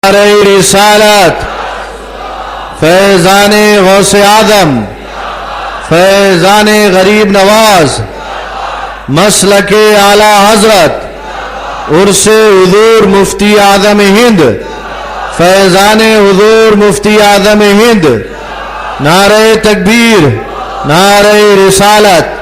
रिसालत फैज़ान गौसे आदम फैज़ान गरीब नवाज मसलके आला हजरत उर्से हुजूर मुफ्ती आदम हिंद फैज़ान हुजूर मुफ्ती आदम हिंद नारे तकबीर नारे रिसालत।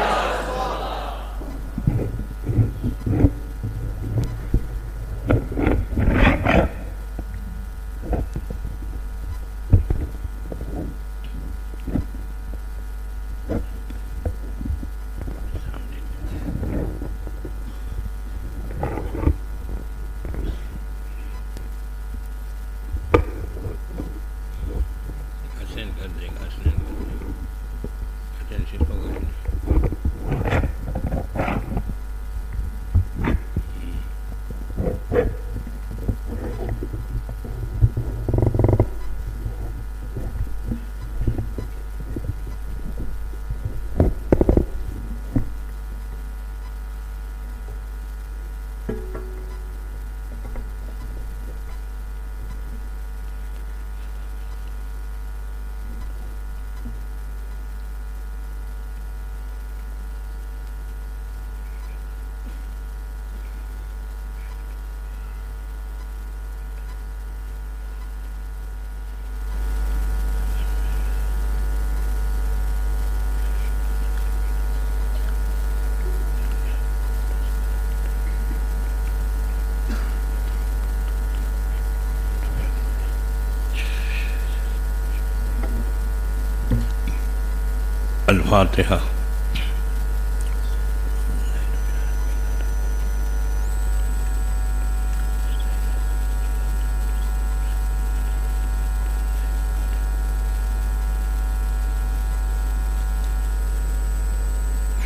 अल-फातिहा।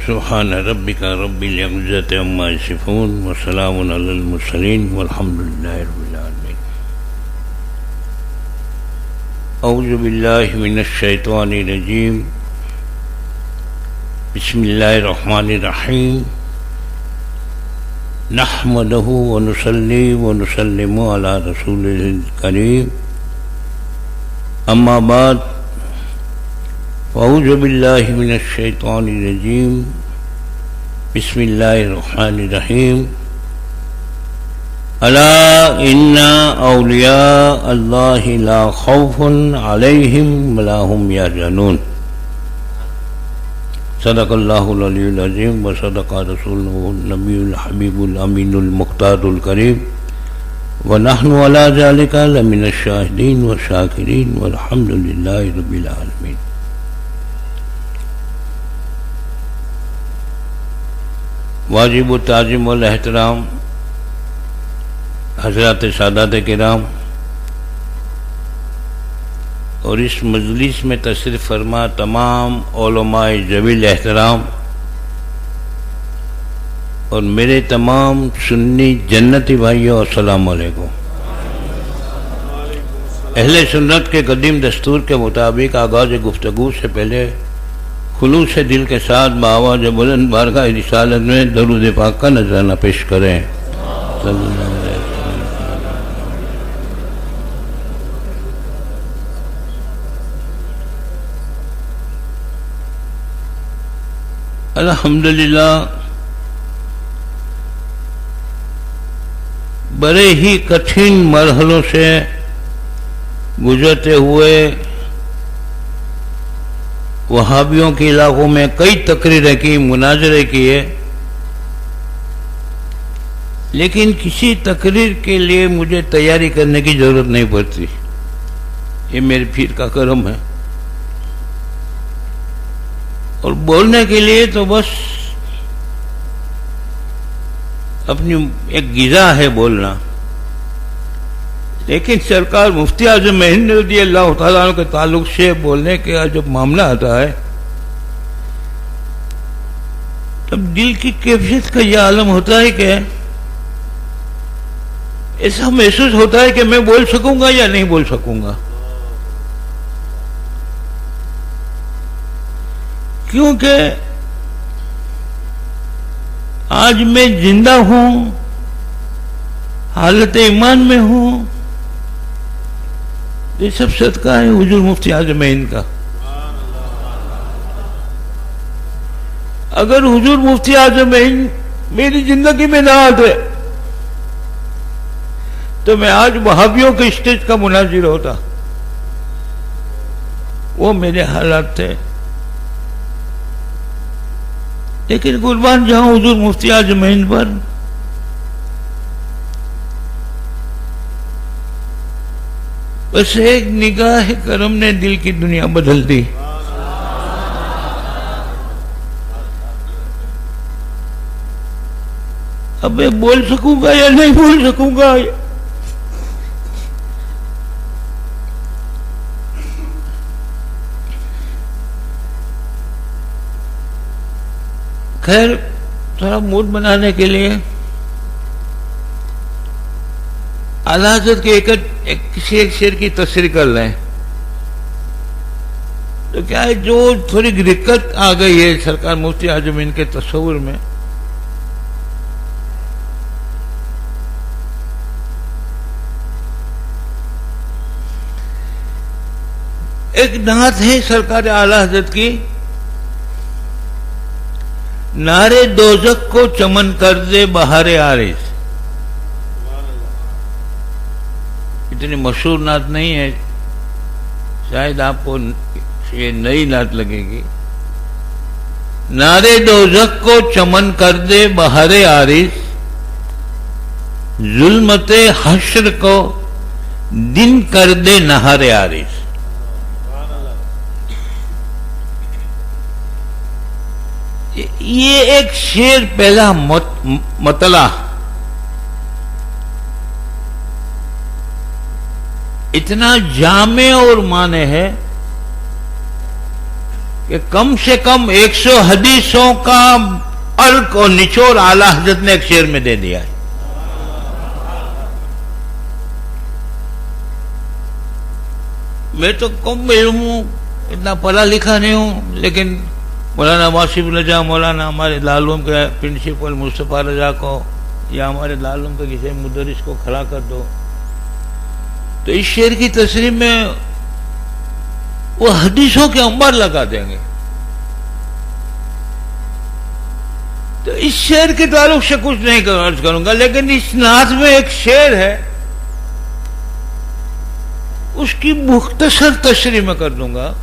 सुब्हान रब्बिका रब्बिल इज्जति अम्मा यसिफून व सलामुन अलल मुरसलीन वल्हम्दुलिल्लाहि रब्बिल आलमीन। औज़ु बिल्लाहि मिनश शैतानिर रजीम। बिस्मिल्लाहिर्रहमानिर्रहीम। नहमदुहु व नुसल्ली व नुसल्लिमु अला रसूलिल करीम। अम्मा बाद औज़ु बिल्लाहि मिनश शैतानिर रजीम। बिस्मिल्लाहिर्रहमानिर्रहीम। अला इन्ना औलिया अल्लाहि ला खौफुन अलैहिम व ला हुम यहज़नून। सदक़ल्लाहुल अलीयुल अज़ीम व सदक़ा रसूलुहुन नबियुल हबीबुल अमीनुल मुख्तारुल करीम व नहनु अला ज़ालिका लमिनश शाहिदीन व शाकिरीन वल्हम्दुलिल्लाहि रब्बिल आलमीन। वाजिब ताज़ीम वल एहतराम हज़रात सादात किराम और इस मजलिस में तशरीफ़ फरमा तमाम उलमाए जवील एहतराम और मेरे तमाम सुन्नी जन्नती भाइयों अस्सलाम वालेकुम। अहले सुन्नत के कदीम दस्तूर के मुताबिक आगाज़ गुफ्तगू से पहले खुलूस से दिल के साथ बावाज़ बुलंद बारगाह रिसालत में दरूद पाक का नजराना पेश करें। अल्हम्दुलिल्लाह बड़े ही कठिन मरहलों से गुजरते हुए वहाबियों के इलाकों में कई तकरीरें की, मुनाजरे किए, लेकिन किसी तकरीर के लिए मुझे तैयारी करने की जरूरत नहीं पड़ती। ये मेरे पीर का करम है। और बोलने के लिए तो बस अपनी एक गिज़ा है बोलना। लेकिन सरकार मुफ्ती आज़म हिंद रज़ियल्लाहु तआला अन्हु के ताल्लुक से बोलने का जब मामला आता है तब दिल की कैफियत का यह आलम होता है कि ऐसा महसूस होता है कि मैं बोल सकूंगा या नहीं बोल सकूंगा। क्योंकि आज मैं जिंदा हूं, हालत ईमान में हूं, ये सब सदका है हुजूर मुफ्ती आजम हिंद का। अगर हुजूर मुफ्ती आजम हिंद मेरी जिंदगी में ना आते तो मैं आज वहाबियों के स्टेज का मुनाजिर होता। वो मेरे हालात थे। लेकिन कुर्बान जाऊं हुजूर मुफ्ती आजम हिंद पर, बस एक निगाह करम ने दिल की दुनिया बदल दी। अब मैं बोल सकूंगा या नहीं बोल सकूंगा? खैर, थोड़ा मूड बनाने के लिए आला हज़रत के किसी एक शेर की तस्रीर कर लें। तो क्या है, जो थोड़ी दिक्कत आ गई है सरकार मुफ्ती आजम इनके तस्वुर में, एक नात है सरकार आला हज़रत की, नारे दोज़ख को चमन कर दे बहारे आरिज़। इतनी मशहूर नात नहीं है, शायद आपको ये नई नात लगेगी। नारे दोज़ख को चमन कर दे बहारे आरिज़, जुल्मते हश्र को दिन कर दे नहारे आरिज़। ये एक शेर पहला मतला इतना जामे और माने है कि कम से कम 100 हदीसों का अर्क और निचोड़ आला हज़रत ने एक शेर में दे दिया है। मैं तो कम इल्म हूं, इतना पढ़ा लिखा नहीं हूं, लेकिन मौलाना वासिफ रजा, मौलाना हमारे दारुल के प्रिंसिपल मुस्तफ़ा रजा को या हमारे दारुल के किसी मुदरिस को खड़ा कर दो, तो इस शेर की तस्रीर में वो हदीसों के अंबर लगा देंगे। तो इस शेर के ताल्लुक से कुछ नहीं अर्ज करूंगा, लेकिन इस नात में एक शेर है, उसकी मुख्तसर तशरीह में कर दूंगा।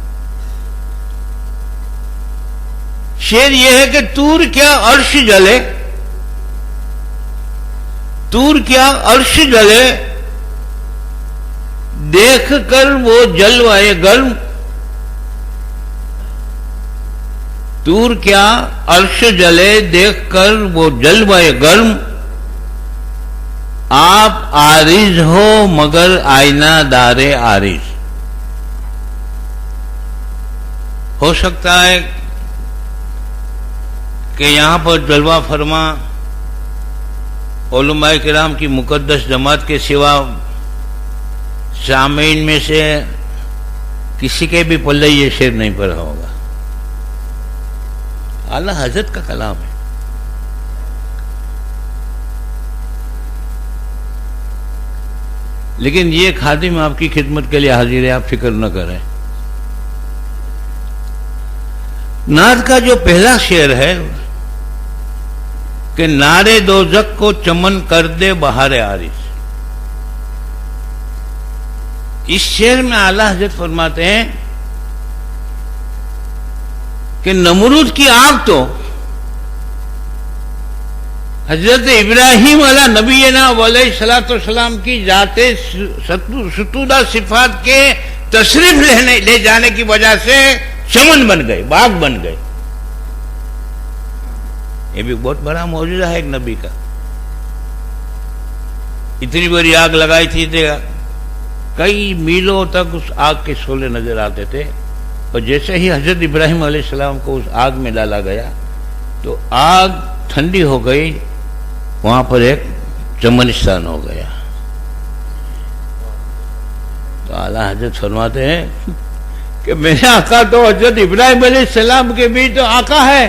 शेर यह है कि तूर क्या अर्श जले, तूर क्या अर्श जले, देख कर वो जलवाए गर्म। तूर क्या अर्श जले, देख कर वो जलवाए गर्म। आप आरिज हो मगर आईना दारे आरिज। हो सकता है कि यहां पर जलवा फरमा उलमाए किराम की मुकद्दस जमात के सिवा सामीन में से किसी के भी पल्ले ये शेर नहीं पढ़ा होगा। आला हज़रत का कलाम है। लेकिन ये खादिम आपकी खिदमत के लिए हाजिर है, आप फिक्र न करें। नात का जो पहला शेर है कि नारे दोज़ख को चमन कर दे बहारे आरिज़, इस शेर में आला हज़रत फरमाते हैं कि नमरूद की आग तो हजरत इब्राहिम अला नबीना अलैहिस्सलातु वस्सलाम की जाते सतूदा सिफात के तशरीफ ले जाने की वजह से चमन बन गए, बाग बन गए। ये भी बहुत बड़ा मौजूदा है एक नबी का। इतनी बड़ी आग लगाई थी, कई मीलों तक उस आग के शोले नजर आते थे, और जैसे ही हजरत इब्राहिम अलैहिस्सलाम को उस आग में डाला गया तो आग ठंडी हो गई, वहां पर एक चमनिस्तान हो गया। तो आला हजरत फरमाते हैं कि मेरे आका तो हजरत इब्राहिम अलैहिस्सलाम के भी तो आका है,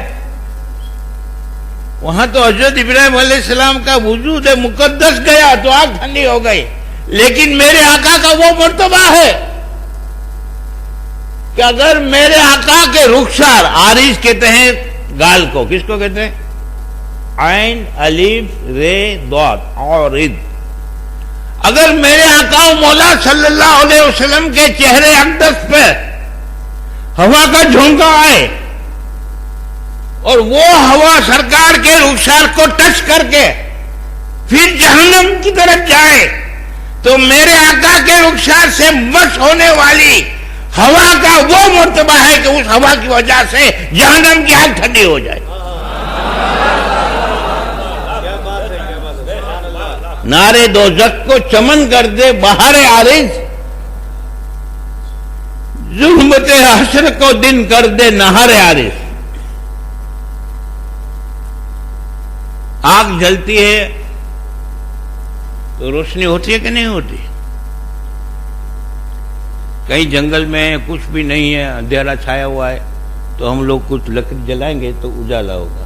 वहां तो हजरत इब्राहिम अलैहिस्सलाम का वजूद मुकद्दस गया तो आग ठंडी हो गई, लेकिन मेरे आका का वो मर्तबा है कि अगर मेरे आका के रुखसार, आरिज कहते हैं गाल को, किसको कहते हैं? आइन अलीफ रे दौत और इद। अगर मेरे आका मौला सल्लल्लाहु अलैहि वसल्लम के चेहरे अक़दस पे हवा का झोंका आए और वो हवा सरकार के रुखसार को टच करके फिर जहन्नम की तरफ जाए, तो मेरे आका के रुखसार से मस होने वाली हवा का वो मर्तबा है कि उस हवा की वजह से जहन्नम की आग ठंडी हो जाए। नारे दोज़ख को चमन कर दे बहारे आरिज, ज़ुल्मते हश्र को दिन कर दे नहारे आरिज। आग जलती है तो रोशनी होती है कि नहीं होती? कहीं जंगल में कुछ भी नहीं है, अंधेरा छाया हुआ है, तो हम लोग कुछ लकड़ी जलाएंगे तो उजाला होगा।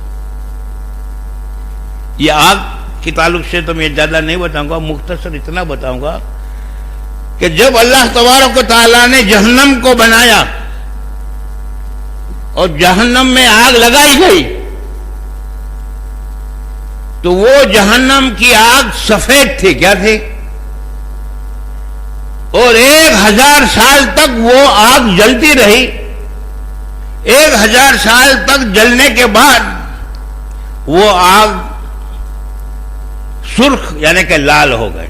ये आग के ताल्लुक से तो मैं ज्यादा नहीं बताऊंगा, मुख्तसर इतना बताऊंगा कि जब अल्लाह तबारक व तआला ने जहन्नम को बनाया और जहन्नम में आग लगाई गई, तो वो जहन्नम की आग सफेद थी। क्या थी? और 1000 साल तक वो आग जलती रही। 1000 साल तक जलने के बाद वो आग सुर्ख यानी कि लाल हो गए।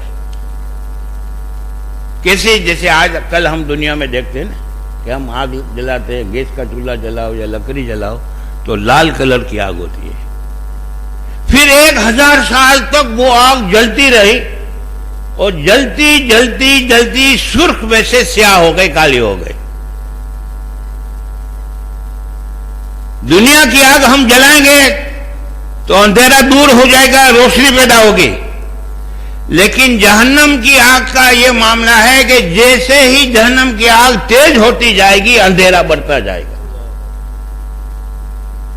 कैसे? जैसे आज कल हम दुनिया में देखते हैं ना कि हम आग जलाते हैं, गैस का चूल्हा जलाओ या लकड़ी जलाओ तो लाल कलर की आग होती है। फिर 1000 साल तक वो आग जलती रही और जलती जलती जलती सुर्ख में से स्याह हो गई, काली हो गई। दुनिया की आग हम जलाएंगे तो अंधेरा दूर हो जाएगा, रोशनी पैदा होगी। लेकिन जहन्नम की आग का यह मामला है कि जैसे ही जहन्नम की आग तेज होती जाएगी, अंधेरा बढ़ता जाएगा।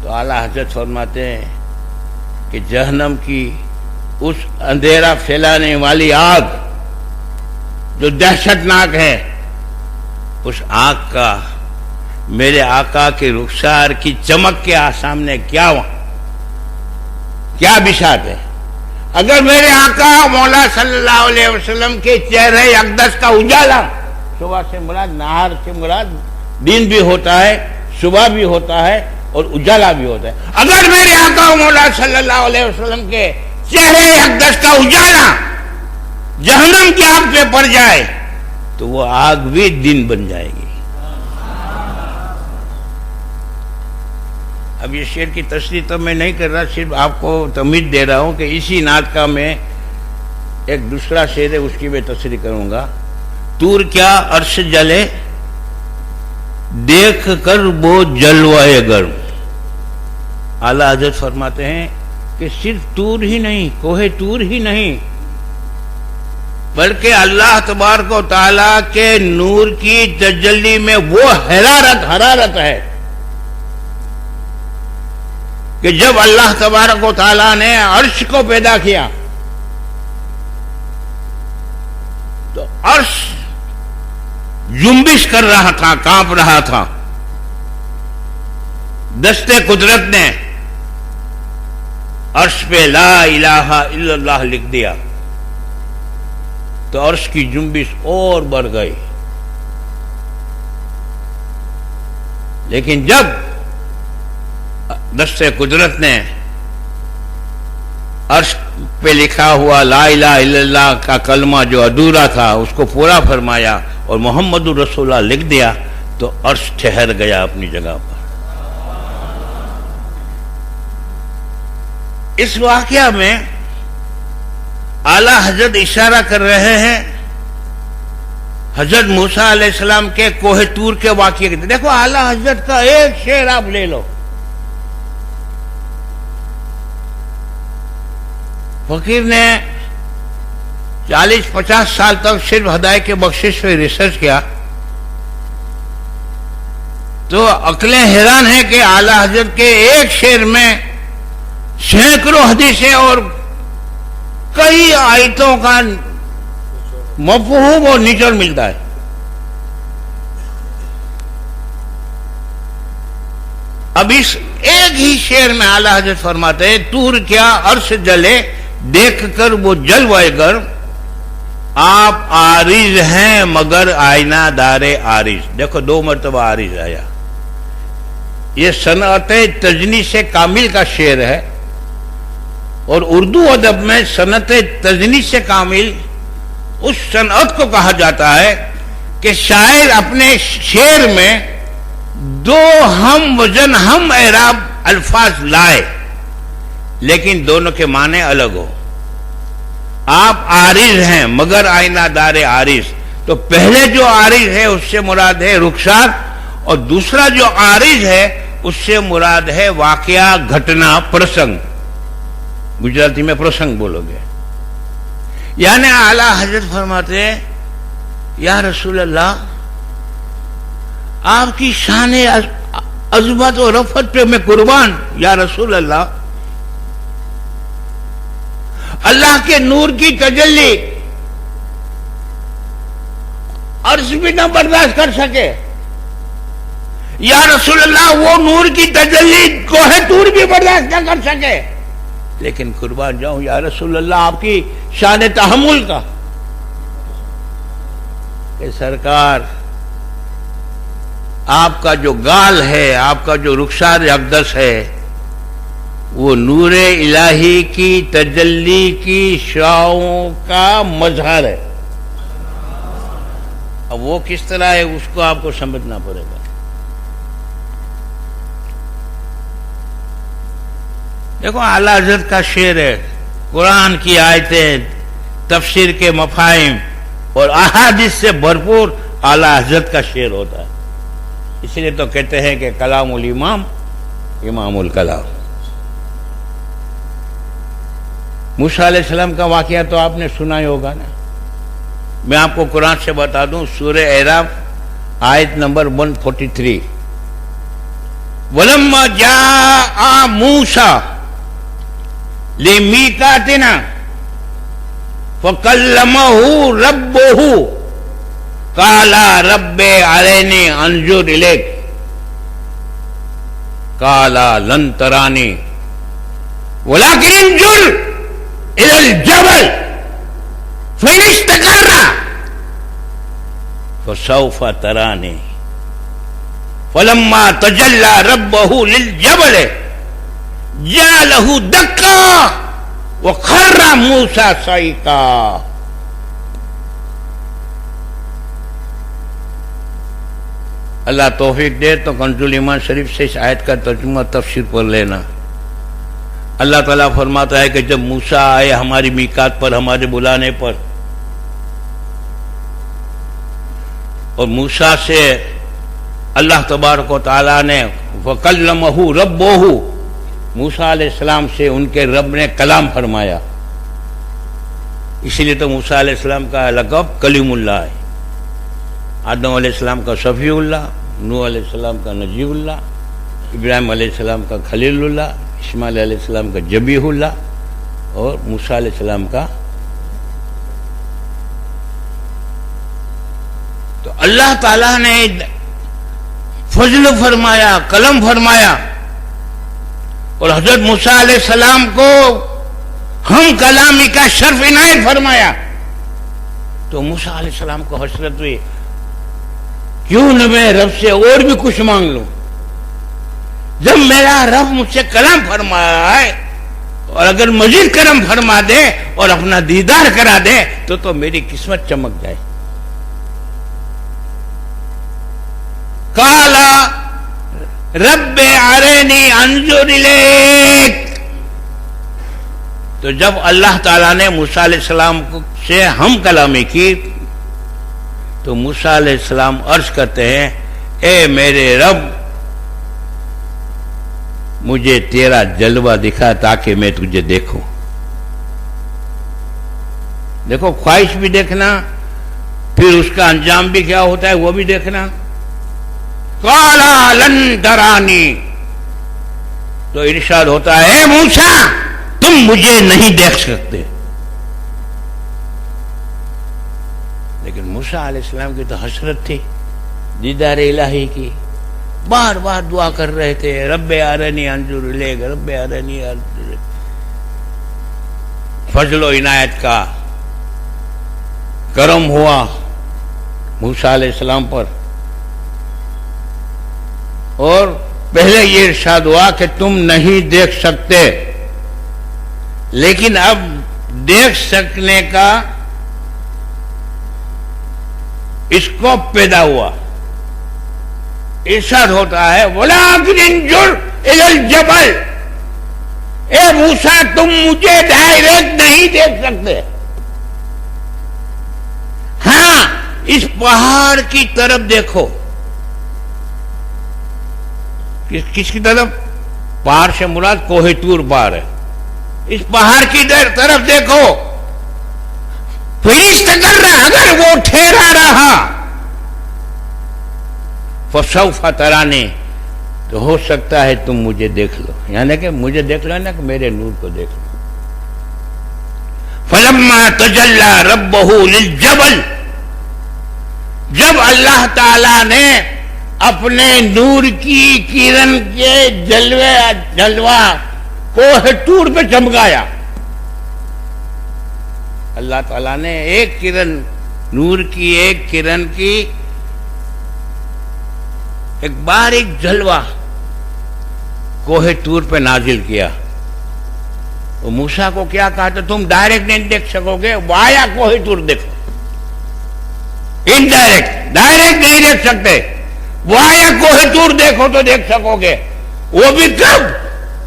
तो आला हजरत फरमाते हैं कि जहन्नम की उस अंधेरा फैलाने वाली आग जो दहशतनाक है, उस आग का मेरे आका के रुखसार की चमक के सामने क्या बिशात है। अगर मेरे आका मौला सल्लल्लाहु अलैहि वसल्लम के चेहरे अक़दस का उजाला, सुबह से मुराद नहार से मुराद दिन भी होता है, सुबह भी होता है और उजाला भी होता है। अगर मेरे आका मौला सल्लल्लाहु अलैहि वसल्लम के चेहरे अक़दस का उजाला जहन्नम की आग पे पड़ जाए तो वो आग भी दिन बन जाएगी। अब ये शेर की तशरीह तो मैं नहीं कर रहा, सिर्फ आपको तमीज़ दे रहा हूं कि इसी नात का मैं एक दूसरा शेर है उसकी मैं तशरीह करूंगा। तूर क्या अर्श जले देख कर वो जलवाए गर्म। आला हजरत फरमाते हैं कि सिर्फ तूर ही नहीं, कोहे तूर ही नहीं, बल्कि अल्लाह तबारक व तआला के नूर की तजल्ली में वो हरारत है कि जब अल्लाह तबारक व तआला ने अर्श को पैदा किया तो अर्श जुम्बिश कर रहा था, कांप रहा था। दस्ते कुदरत ने अर्श पे ला इलाहा इल्लल्लाह लिख दिया तो अर्श की जुम्बिश और बढ़ गई। लेकिन जब दस्ते कुदरत ने अर्श पे लिखा हुआ ला इलाहा इल्लल्लाह का कलमा जो अधूरा था उसको पूरा फरमाया और मोहम्मदुर रसूलुल्लाह लिख दिया तो अर्श ठहर गया अपनी जगह पर। इस वाकया में आला हजरत इशारा कर रहे हैं हजरत मूसा अलैहिस्सलाम के कोहे तूर के वाकये। देखो आला हजरत का एक शेर आप ले लो। फकीर ने 40-50 साल तक सिर्फ हदायत के बख्शिश पे रिसर्च किया तो अक्लें हैरान है कि आला हजरत के एक शेर में सैकड़ों हदीसें और कई आयतों का मफहूम और निचोड़ मिलता है। अब इस एक ही शेर में आला हजरत फरमाते हैं, तूर क्या अर्श जले देखकर वो जलवाएगर, आप आरिज हैं मगर आईना दारे आरिज। देखो 2 मरतबा आरिज आया। ये सनअत तजनी से कामिल का शेर है, और उर्दू अदब में सनत तजनी से कामिल उस सनअत को कहा जाता है कि शायर अपने शेर में 2 हम वजन हम एराब अल्फाज लाए, लेकिन दोनों के माने अलग हो। आप आरिज हैं मगर आईना दारे आरिज, तो पहले जो आरिज है उससे मुराद है रुखसार, और दूसरा जो आरिज है उससे मुराद है वाकया, घटना, प्रसंग। गुजराती में प्रसंग बोलोगे। यानी आला हजरत फरमाते हैं, या रसूल अल्लाह, आपकी शान अज़मत और रफ़त पे मैं कुर्बान। या रसूल अल्लाह, अल्लाह के नूर की तजल्ली अर्श भी ना बर्दाश्त कर सके। या रसूल अल्लाह, वो नूर की तजल्ली को है तूर भी बर्दाश्त ना कर सके, लेकिन कुर्बान जाऊं या रसूल अल्लाह आपकी शान तहम्मुल का, कि सरकार आपका जो गाल है, आपका जो रुखसार अक़दस है, वो नूरे इलाही की तजल्ली की शाओं का मजहर है। अब वो किस तरह है उसको आपको समझना पड़ेगा। देखो आला हज़रत का शेर है, कुरान की आयतें, तफसीर के मफाहिम और अहादीस से भरपूर आला हज़रत का शेर होता है। इसलिए तो कहते हैं कि कलामुल इमाम इमामुल कलाम। मूसा अलैहिस्सलाम का वाकया तो आपने सुना ही होगा ना। मैं आपको कुरान से बता दूं, सूरह एराफ आयत नंबर 143, वलम्मा जाआ मूसा लिमीकातिना फकल्लमहु रब्बुहु काला रब्बे अरनी अंजुर इलैक काला लन तरानी वलाकिन अंजुर इलल जबल फ़इन इस्तक़र्रा फसौफ़ तरानी फलम्मा तजल्ला रब्बहु लिल जबल जअलहु दक्का व खर्रा मूसा सईका। अल्लाह तौफीक दे तो कंजुल ईमान शरीफ से इस आयत का तर्जुमा तफसीर पढ़ लेना। अल्लाह ताला फरमाता है कि जब मूसा आए हमारी मीकात पर, हमारे बुलाने पर, और मूसा से अल्लाह तबारक व तआला ने वकल्लमहु रब्बुहु, मूसा अलैहिस्सलाम से उनके रब ने कलाम फरमाया। इसीलिए तो मूसा अलैहिस्सलाम का लक़ब कलीमुल्लाह है। आदम अलैहिस्सलाम का सफ़ीउल्लाह, नूह अलैहिस्सलाम का नजीबुल्लाह, इब्राहिम अलैहिस्सलाम का खलीलुल्लाह, इस्माइल अलैहिस्सलाम का जबीहुल्लाह और मूसा अलैहिस्सलाम का। तो अल्लाह ताला ने फजल फरमाया, कलम फरमाया, और हजरत मूसा अलैहिस्सलाम को हम कलामी का शर्फ इनायत फरमाया। तो मूसा अलैहिस्सलाम को हसरत हुई, क्यों न मैं रब से और भी कुछ मांग लूं। जब मेरा रब मुझसे कलाम फरमाया है, और अगर मजीद करम फरमा दे और अपना दीदार करा दे तो मेरी किस्मत चमक जाए। काला रब्बे अरनी अंजुर इलैक। तो जब अल्लाह ताला ने मूसा अलैहिस्सलाम से हम कलामी की, तो मूसा अलैहिस्सलाम अर्ज करते हैं, ए मेरे रब, मुझे तेरा जलवा दिखा ताकि मैं तुझे देखूं। देखो, ख्वाहिश भी देखना, फिर उसका अंजाम भी क्या होता है वो भी देखना। काला लन तरानी, तो इरशाद होता है, मूसा तुम मुझे नहीं देख सकते। लेकिन मूसा अलैहिस्सलाम की तो हसरत थी दीदार इलाही की, बार बार दुआ कर रहे थे, रब्बे अरनी अंजुर इलैक, रब्बे अरनी अंजुर इलैक। फजलो इनायत का करम हुआ मूसा अलैहिस्सलाम पर, और पहले ये इरशाद हुआ कि तुम नहीं देख सकते, लेकिन अब देख सकने का स्कोप पैदा हुआ। इरशाद होता है वलाकिन इंजुर इलल जबल, ए मूसा तुम मुझे डायरेक्ट नहीं देख सकते, हाँ इस पहाड़ की तरफ देखो। किसकी तरफ? पहाड़ से मुराद कोहे तूर पहाड़ है। इस पहाड़ की तरफ देखो, अगर वो ठहरा रहा फसौफा तराने, तो हो सकता है तुम मुझे देख लो, यानी कि मुझे देख लो ना कि मेरे नूर को देख लो। फलम्मा तजल्ला रब्बहु लिल जबल, जब अल्लाह ताला ने अपने नूर की किरण के जलवा कोह तूर पे चमकाया, अल्लाह ताला ने एक किरण नूर की, एक किरण की एक बारीक जलवा कोहे तूर पे नाजिल किया। तो मूसा को क्या कहा था, तुम डायरेक्ट नहीं देख सकोगे, वाया कोहे तूर देखो, इनडायरेक्ट, डायरेक्ट नहीं देख सकते, वाया कोहे तूर देखो तो देख सकोगे। वो भी कब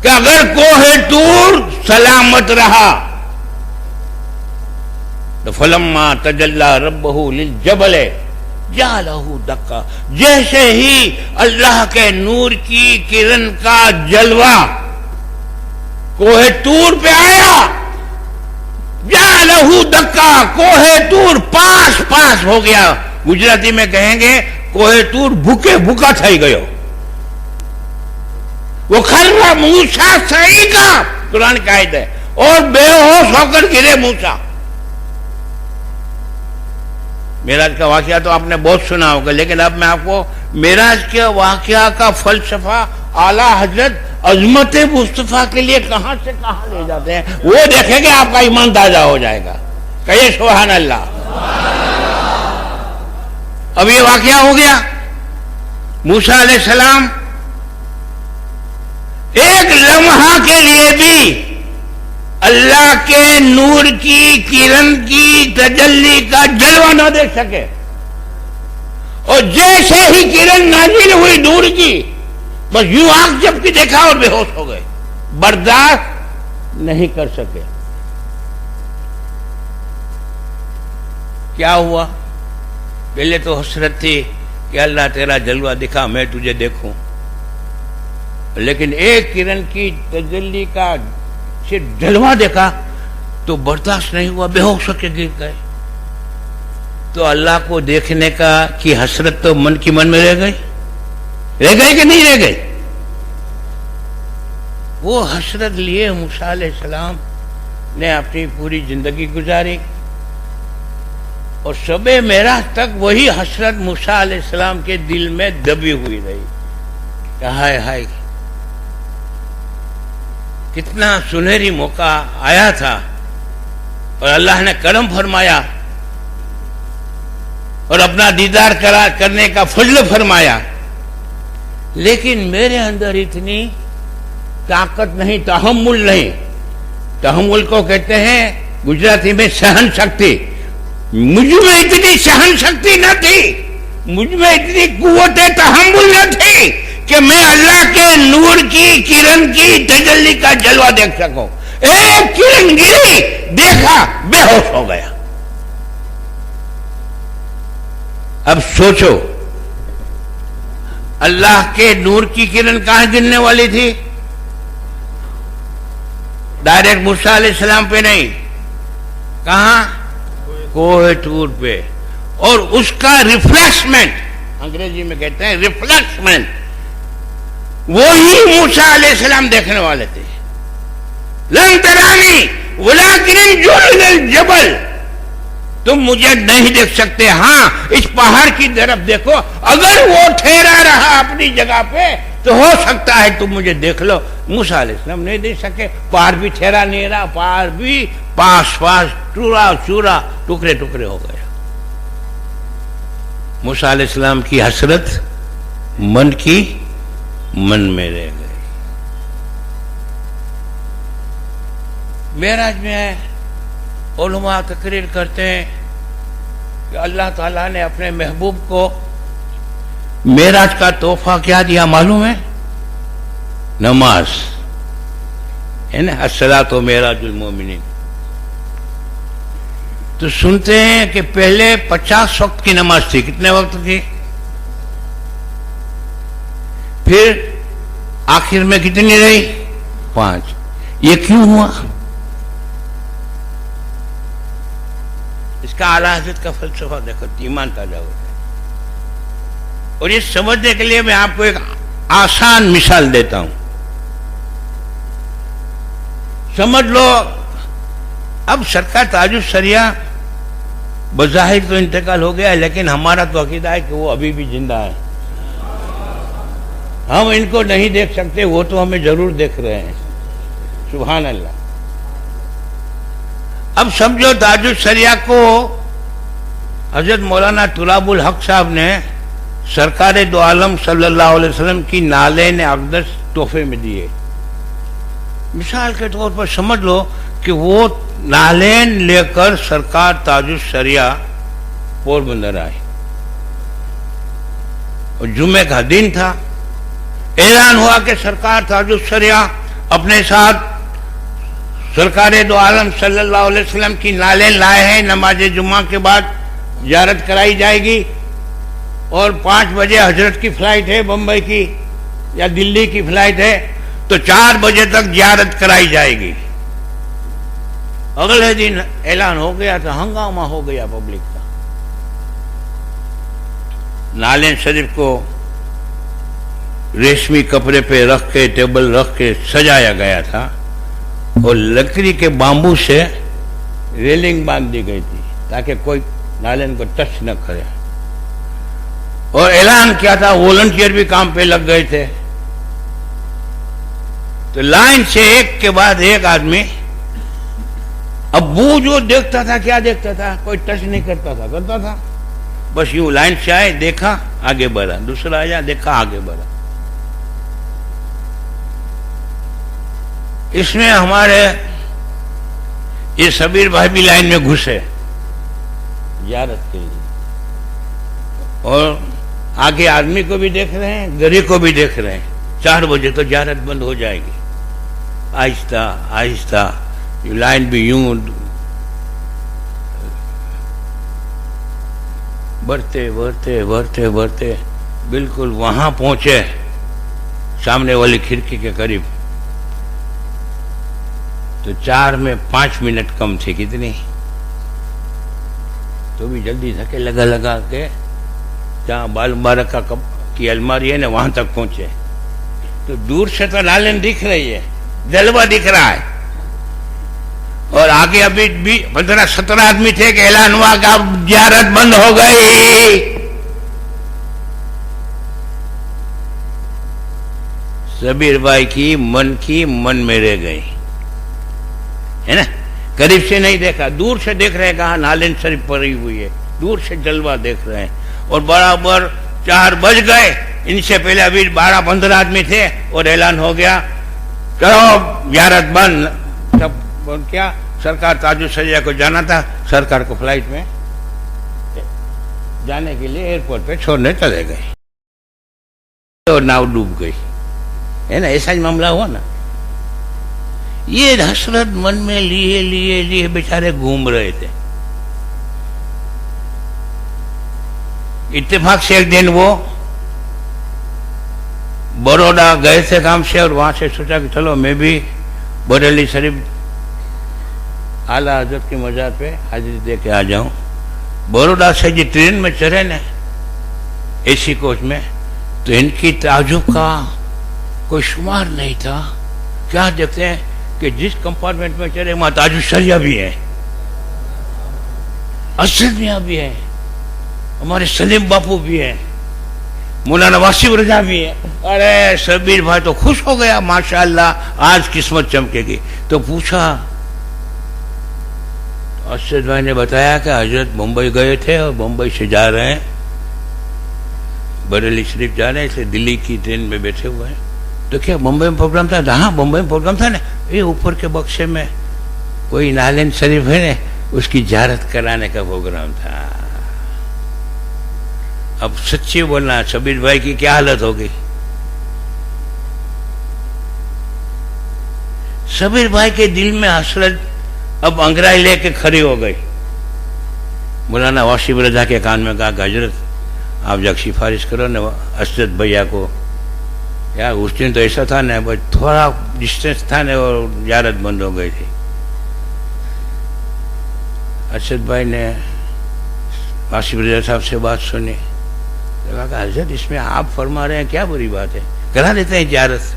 कि अगर कोहे तूर सलामत रहा। तो फलम्मा तजल्ला रब्बहु लिल जबल जालहु दक्का, जैसे ही अल्लाह के नूर की किरण का जलवा कोहे तूर पे आया, जालहु दक्का, कोहे तूर पास पास हो गया। गुजराती में कहेंगे कोहे तूर भूखे भूखा થઈ ગયો। वो खर्रा मूसा सही का कुरान की आयत है, और बेहोश होकर गिरे मूसा। मेराज का वाकया तो आपने बहुत सुना होगा, लेकिन अब मैं आपको मेराज के वाकया का फलसफा आला हजरत अजमत मुस्तफा के लिए कहां से कहां ले जाते हैं, वो देखेंगे, आपका ईमान ताजा हो जाएगा। कहिए सुभान अल्लाह। अब ये वाकया हो गया, मूसा अलैहिस्सलाम एक लम्हा के लिए भी अल्लाह के नूर की किरण की तजल्ली का जलवा ना देख सके, और जैसे ही किरण नाजिल हुई नूर की, बस यूं आंख झपकी देखा और बेहोश हो गए, बर्दाश्त नहीं कर सके। क्या हुआ? पहले तो हसरत थी कि अल्लाह तेरा जलवा दिखा, मैं तुझे देखूं, लेकिन एक किरण की तजल्ली का जलवा देखा तो बर्दाश्त नहीं हुआ, बेहोश होकर गिर गए। तो अल्लाह को देखने का की हसरत तो मन की मन में रह गई कि नहीं रह गई? वो हसरत लिए मूसा अलैहिस्सलाम ने अपनी पूरी जिंदगी गुजारी, और शबे मेराज तक वही हसरत मूसा अलैहिस्सलाम के दिल में दबी हुई रही। हाय हाय, कितना सुनहरी मौका आया था, और अल्लाह ने करम फरमाया और अपना दीदार करने का फजल फरमाया, लेकिन मेरे अंदर इतनी ताकत नहीं, तहम्मुल नहीं। तहम्मुल को कहते हैं गुजराती में सहन शक्ति। मुझ में इतनी सहन शक्ति न थी, मुझ में इतनी कुव्वत तहम्मुल न थी कि मैं अल्लाह के नूर की किरण की तजल्ली का जलवा देख सकूं। एक किरण गिरी, देखा, बेहोश हो गया। अब सोचो, अल्लाह के नूर की किरण कहां गिरने वाली थी? डायरेक्ट मूसा अलैहिस्सलाम पे नहीं, कहां? कोहे तूर पे। और उसका रिफ्लेक्शमेंट, अंग्रेजी में कहते हैं रिफ्लेक्शमेंट, वो ही मूसा अलैहिस्सलाम देखने वाले थे। लन तरानी वलाकिन इंजुर इलल जबल, तुम मुझे नहीं देख सकते, हाँ इस पहाड़ की तरफ देखो, अगर वो ठहरा रहा अपनी जगह पे तो हो सकता है तुम मुझे देख लो। मूसा अलैहिस्सलाम नहीं देख सके, पहाड़ भी ठहरा नहीं रहा, पहाड़ भी पास पास चूरा चूरा टुकड़े टुकड़े हो गया। मूसा अलैहिस्सलाम की हसरत मन की मन में रह गई। मेराज में उलमा तकरीर करते हैं कि अल्लाह ताला ने अपने महबूब को मेराज का तोहफा क्या दिया मालूम है? नमाज है ना, अस्सलातु मेराजुल मोमिनीन। तो सुनते हैं कि पहले 50 वक्त की नमाज थी। कितने वक्त थी? फिर आखिर में कितनी रही? 5। ये क्यों हुआ? इसका आला हज़रत का फलसफा देखो, ईमान ताजा हो जाए। और ये समझने के लिए मैं आपको एक आसान मिसाल देता हूं, समझ लो। अब सरकार ताजुस शरिया बज़ाहिर तो इंतकाल हो गया है, लेकिन हमारा तो अकीदा है कि वो अभी भी जिंदा है। हम इनको नहीं देख सकते, वो तो हमें जरूर देख रहे हैं। सुभान अल्लाह। अब समझो ताजुस शरिया को हजरत मौलाना तुराबुल हक साहब ने सरकार दो आलम सल्लल्लाहु अलैहि वसल्लम की नालेन अक़दस तोहफे में दिए। मिसाल के तौर पर समझ लो कि वो नालेन लेकर सरकार ताजुस शरिया पोरबंदर आए और जुमे का दिन था। ऐलान हुआ कि सरकार ताजुस शरिया अपने साथ सरकार दो आलम सल्लल्लाहु अलैहि वसल्लम की नालेन लाए हैं। नमाज जुम्मा के बाद ज़ियारत कराई जाएगी और 5 बजे हजरत की फ्लाइट है, बंबई की या दिल्ली की फ्लाइट है, तो 4 बजे तक ज़ियारत कराई जाएगी। अगले दिन ऐलान हो गया तो हंगामा हो गया पब्लिक का। नालेन शरीफ को रेशमी कपड़े पे रख के, टेबल रख के सजाया गया था और लकड़ी के बांबू से रेलिंग बांध दी गई थी ताकि कोई नालेन को टच न करे। और ऐलान किया था, वॉलंटियर भी काम पे लग गए थे। तो लाइन से एक के बाद एक आदमी, अब वो जो देखता था, क्या देखता था? कोई टच नहीं करता था, बस यूं लाइन से आए, देखा, आगे बढ़ा, दूसरा आया, देखा, आगे बढ़ा। इसमें हमारे ये सबीर भाई भी लाइन में घुसे ज़ियारत के लिए, और आगे आदमी को भी देख रहे हैं, गरीब को भी देख रहे हैं। 4 बजे तो ज़ियारत बंद हो जाएगी। आहिस्ता आहिस्ता लाइन भी यूं बढ़ते बढ़ते बढ़ते बढ़ते बिल्कुल वहां पहुंचे, सामने वाली खिड़की के करीब। तो 4 में 5 मिनट कम थे। कितनी? तो भी जल्दी धक्के लगा लगा के जहाँ बाल मुबारक का कप की अलमारी है ना, वहां तक पहुंचे। तो दूर से तो नालेन दिख रही है, जलवा दिख रहा है, और आगे अभी भी 15-17 आदमी थे कि ऐलान हुआ कि अब ज़ियारत बंद हो गई। सबीर भाई की मन में रह गई, है ना। करीब से नहीं देखा, दूर से देख रहे हैं, कहा नालेन शरीफ पड़ी हुई है, दूर से जलवा देख रहे हैं। और बराबर 4 बज गए, इनसे पहले अभी 12-15 आदमी थे और ऐलान हो गया, चलो ज़ियारत बंद। तब क्या, सरकार ताजुस शरिया को जाना था, सरकार को फ्लाइट में जाने के लिए एयरपोर्ट पे छोड़ने चले गए और नाव डूब गई, है ना। ऐसा ही मामला हुआ ना। ये हसरत मन में लिए लिए लिए बेचारे घूम रहे थे। इत्तेफाक से एक दिन वो बड़ौदा गए थे काम से, और वहां से सोचा कि चलो मैं भी बरेली शरीफ आला हजरत की मजार पे हाजिरी दे के आ जाऊं। बड़ौदा से जी ट्रेन में चढ़े न एसी कोच में, तो इनकी ताजुब का कोई शुमार नहीं था। क्या देखते हैं कि जिस कंपार्टमेंट में चढ़े वहां ताजुस शरिया भी है। असद मियाँ भी है, हमारे सलीम बापू भी है, मौलाना वासिफ रजा भी है। अरे शबीर भाई तो खुश हो गया, माशाअल्लाह आज किस्मत चमकेगी। तो पूछा, असद भाई ने बताया कि हजरत मुंबई गए थे और मुंबई से जा रहे हैं, बरेली शरीफ जा रहे हैं, इसलिए दिल्ली की ट्रेन में बैठे हुए हैं। तो क्या मुंबई में प्रोग्राम था? हाँ मुंबई में प्रोग्राम था ना, ये ऊपर के बक्से में कोई नालन शरीफ है ना, उसकी जियारत कराने का प्रोग्राम था। अब सच्ची बोलना, शबीर भाई की क्या हालत हो गई? शबीर भाई के दिल में हसरत अब अंग्रेजी लेके खड़ी हो गई। मौलाना वासिफ रजा के कान में कहा, हजरत आप जब सिफारिश करो ना असद भैया को। यार उस दिन तो ऐसा था ना, बस थोड़ा डिस्टेंस था ना और जियारत बंद हो गई थी। असद भाई ने वासिफ रजा साहब से बात सुनी, तो कहा, हजरत इसमें आप फरमा रहे हैं, क्या बुरी बात है, करा देते हैं जियारत।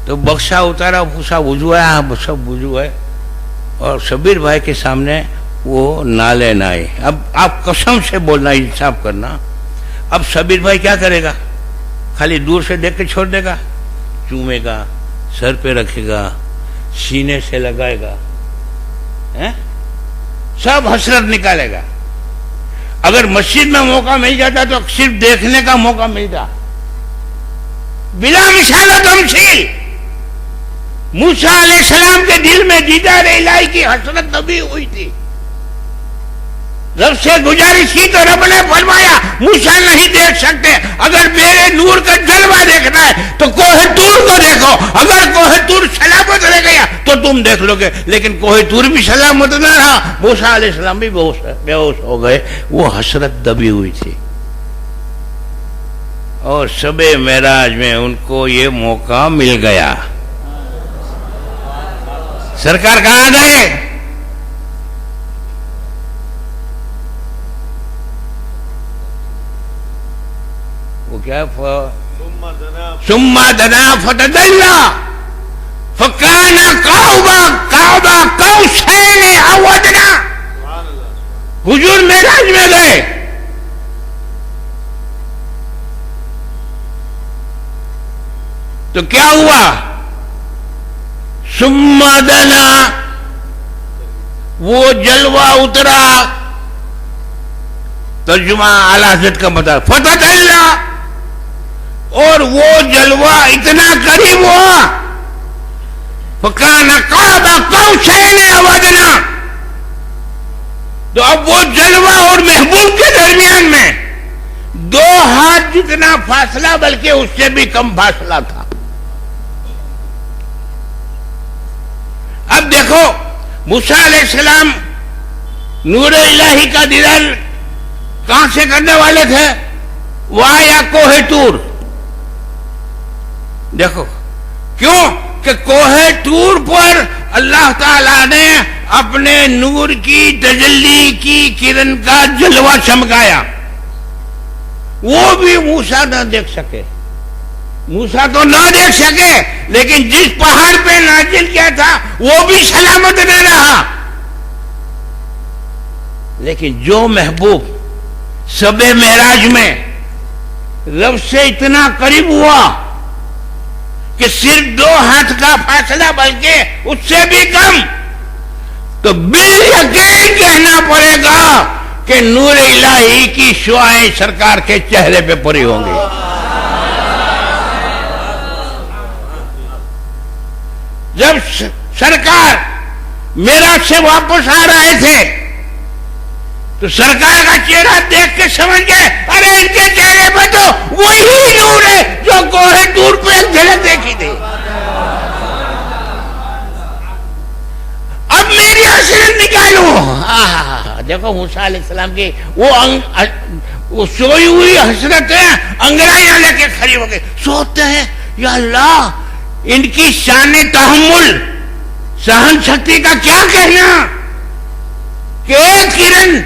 तो बक्सा उतारा, पूछा वुजू है? हाँ सब वुजू है। और शबीर भाई के सामने वो नाले नाए। अब आप कसम से बोलना, इंसाफ करना, अब शबीर भाई क्या करेगा? खाली दूर से देख के छोड़ देगा? चूमेगा, सर पे रखेगा, सीने से लगाएगा, हैं? सब हसरत निकालेगा। अगर मस्जिद में मौका मिल जाता तो सिर्फ देखने का मौका मिलता। बिला मिसाल तमसील मूसा अलैहिस्सलाम के दिल में दीदार इलाही की हसरत तभी हुई थी। रब से गुजारिश की तो रब ने फरमाया, मूसा नहीं देख सकते, अगर मेरे नूर का जलवा देखना है तो कोहे तूर को देखो। अगर कोहे तूर सलामत रह गया तो तुम देख लोगे, लेकिन कोहे तूर भी सलामत न रहा, मूसा अलैहिस्सलाम भी बेहोश हो गए। वो हसरत दबी हुई थी और शबे मेराज में उनको ये मौका मिल गया। सरकार कहां गए? वो क्या, सुम्मा दना फतदल्ला फकाना काबा कौसैन अव अदना। हुजूर मेराज में गए, तो क्या हुआ? सुम्मा दना, वो जलवा उतरा। तर्जुमा आला हज़रत का बता, फतदल्ला, और वो जलवा इतना करीब हुआ, फकाना काबा कौसैन अव अदना। तो अब वो जलवा और महबूब के दरमियान में 2 हाथ जितना फासला, बल्कि उससे भी कम फासला था। अब देखो, मूसा अलैहिस्सलाम नूर इलाही का दीदार कहां से करने वाले थे? वहां या कोहे तूर। देखो क्यों कि कोहे तूर पर अल्लाह ताला ने अपने नूर की तजल्ली की किरण का जलवा चमकाया। वो भी मूसा न देख सके, मूसा तो ना देख सके, लेकिन जिस पहाड़ पे नाजिल किया था वो भी सलामत न रहा। लेकिन जो महबूब शबे मेराज में रब से इतना करीब हुआ कि सिर्फ 2 हाथ का फासला, बल्कि उससे भी कम, तो बिल यकीन कहना पड़ेगा कि नूर इलाही की शुआएं सरकार के चेहरे पे पड़ी होंगी। जब सरकार मेराज से वापस आ रहे थे तो सरकार का चेहरा देख के समझ गए, अरे इनके चेहरे पे तो वही नूर है जो कोहे तूर पे एक झलक देखी थी। अब मेरी हसरत निकालो। देखो मूसा अलैहिस्सलाम की वो सोई हुई हसरत है, अंगड़ाइयां लेके खड़ी हो गई। सोते हैं, या अल्लाह, इनकी शान तहम्मुल, सहन शक्ति का क्या कहना कि एक किरण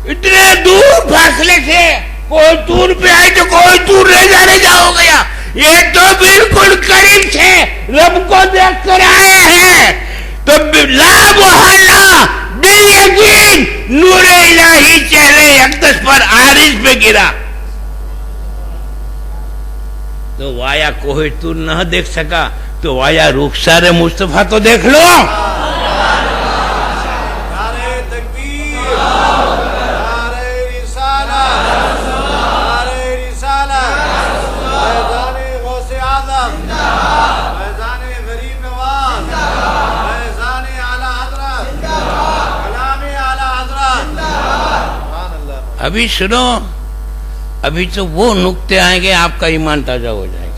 इतने दूर फासले से कोई दूर पे आई तो कोई दूर रह जा हो गया। ये तो बिल्कुल करीब से रब को देख कर आए हैं। तो ला मुहल्ला बिल यकीन नूरे इलाही चेहरे अक़दस पर आरिज पे गिरा तो वाया कोहे तू न देख सका तो वाया रुखसारे मुस्तफा तो देख लो। अभी सुनो, अभी तो वो नुक्ते आएंगे आपका ईमान ताजा हो जाएगा।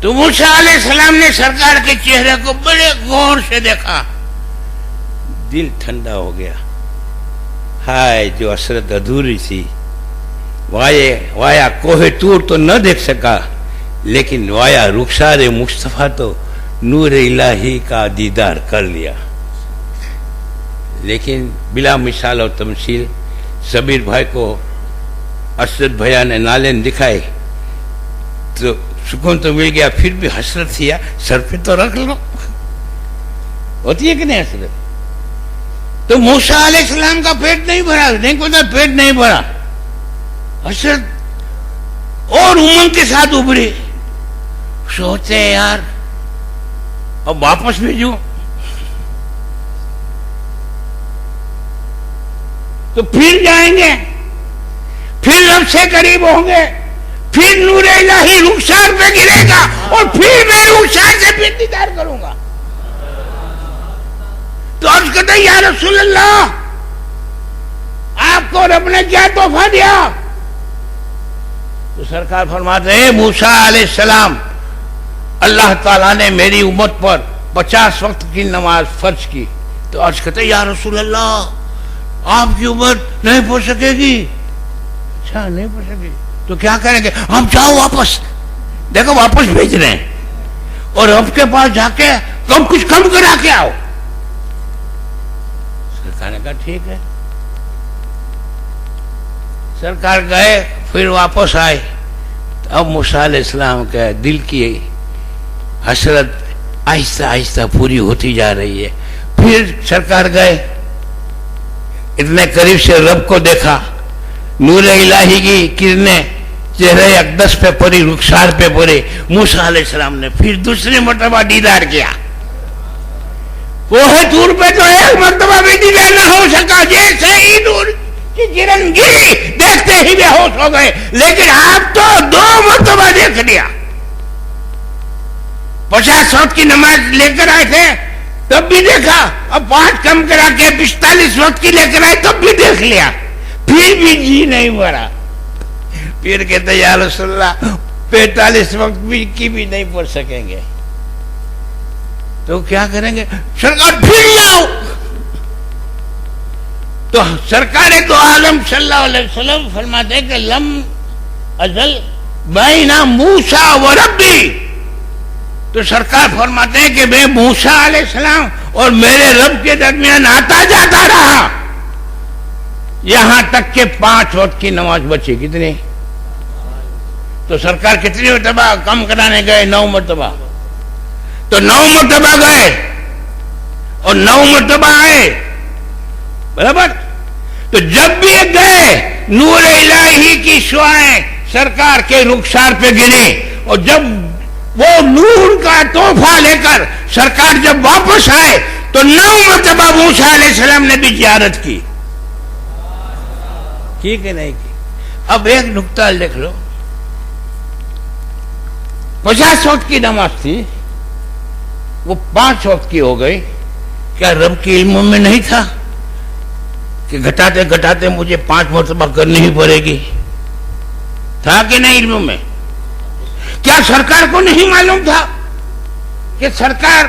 तो मूसा अलैहिस्सलाम ने सरकार के चेहरे को बड़े गौर से देखा, दिल ठंडा हो गया। हाय जो हसरत अधूरी थी, वाया कोहे तूर तो न देख सका, लेकिन वाया रुखसारे मुस्तफा तो नूर इलाही का दीदार कर लिया। लेकिन बिला मिसाल और तमसील सबीर भाई को असरत भैया ने नालेन दिखाए तो सुकून तो मिल गया, फिर भी हसरत थी यार, सर पे तो रख लो, होती है कि नहीं हसरत। तो मूसा अलैहिस्सलाम का पेट नहीं भरा, नहीं पता पेट नहीं भरा, हसरत और उमंग के साथ उभरे, सोचते हैं यार अब वापस भेजूं तो फिर जाएंगे, फिर रब से करीब होंगे, फिर नूर इलाही रुखसार पे गिरेगा और फिर मैं रुखसार से फिर दीदार करूंगा। तो अर्ज करते हैं या रसूल अल्लाह, आपको रब ने क्या तोहफा दिया? तो सरकार फरमाते हैं मूसा अलैहिस्सलाम, अल्लाह ताला ने मेरी उम्मत पर 50 वक्त की नमाज फर्ज की। तो अर्ज करते हैं या रसूल अल्लाह, आपकी उम्र नहीं पढ़ सकेगी। अच्छा नहीं पढ़ सकेगी तो क्या करेंगे? हम जाओ वापस, देखो वापस भेज रहे हैं और आपके पास जाके कम कुछ कम करा के आओ। सरकार ने कहा ठीक है। सरकार गए, फिर वापस आए। अब मूसा अलैहिस्सलाम के दिल की हसरत आहिस्ता आहिस्ता पूरी होती जा रही है। फिर सरकार गए, इतने करीब से रब को देखा, नूर इलाही की किरणें चेहरे अक़दस पे पड़ी, रुखसार पे पड़े। मूसा अलैहिस्सलाम ने फिर दूसरी मर्तबा दीदार किया। कोहे तूर पे तो एक मर्तबा भी दीदार न हो सका, जैसे ही नूर की किरण गिरी देखते ही बेहोश हो गए। लेकिन आप तो 2 मर्तबा देख लिया। 50 वक्त की नमाज लेकर आए थे तब भी देखा, अब 5 कम करा के 45 वक्त की लेकर आए तब भी देख लिया, फिर भी जी नहीं भरा। फिर कहते या रसूलल्लाह 45 वक्त भी की भी नहीं पढ़ सकेंगे तो क्या करेंगे? सरकार फिर लाओ। तो सरकार दो आलम सल्लल्लाहु अलैहि वसल्लम फरमाते कि लम अजल बैना मूसा व रब्बी। तो सरकार फरमाते हैं कि मैं मूसा अलैहिस्सलाम और मेरे रब के दरमियान आता जाता रहा, यहां तक के 5 वक्त की नमाज बची। कितनी? तो सरकार कितनी मरतबा कम कराने गए? 9 मरतबा। तो 9 मरतबा गए और 9 मरतबा आए, बराबर। तो जब भी गए नूर इलाही की शुआएं सरकार के रुखसार पे गिरी और जब वो नूर का तोहफा लेकर सरकार जब वापस आए तो 9 मरतबा मूसा अलैहिस्सलाम ने भी जियारत की कि नहीं की? अब एक नुक्ता लिख लो, 50 वक्त की नमाज थी, वो 5 वक्त की हो गई। क्या रब के इल्म में नहीं था कि घटाते घटाते मुझे 5 मरतबा करनी ही पड़ेगी? था कि नहीं इल्म में? क्या सरकार को नहीं मालूम था कि सरकार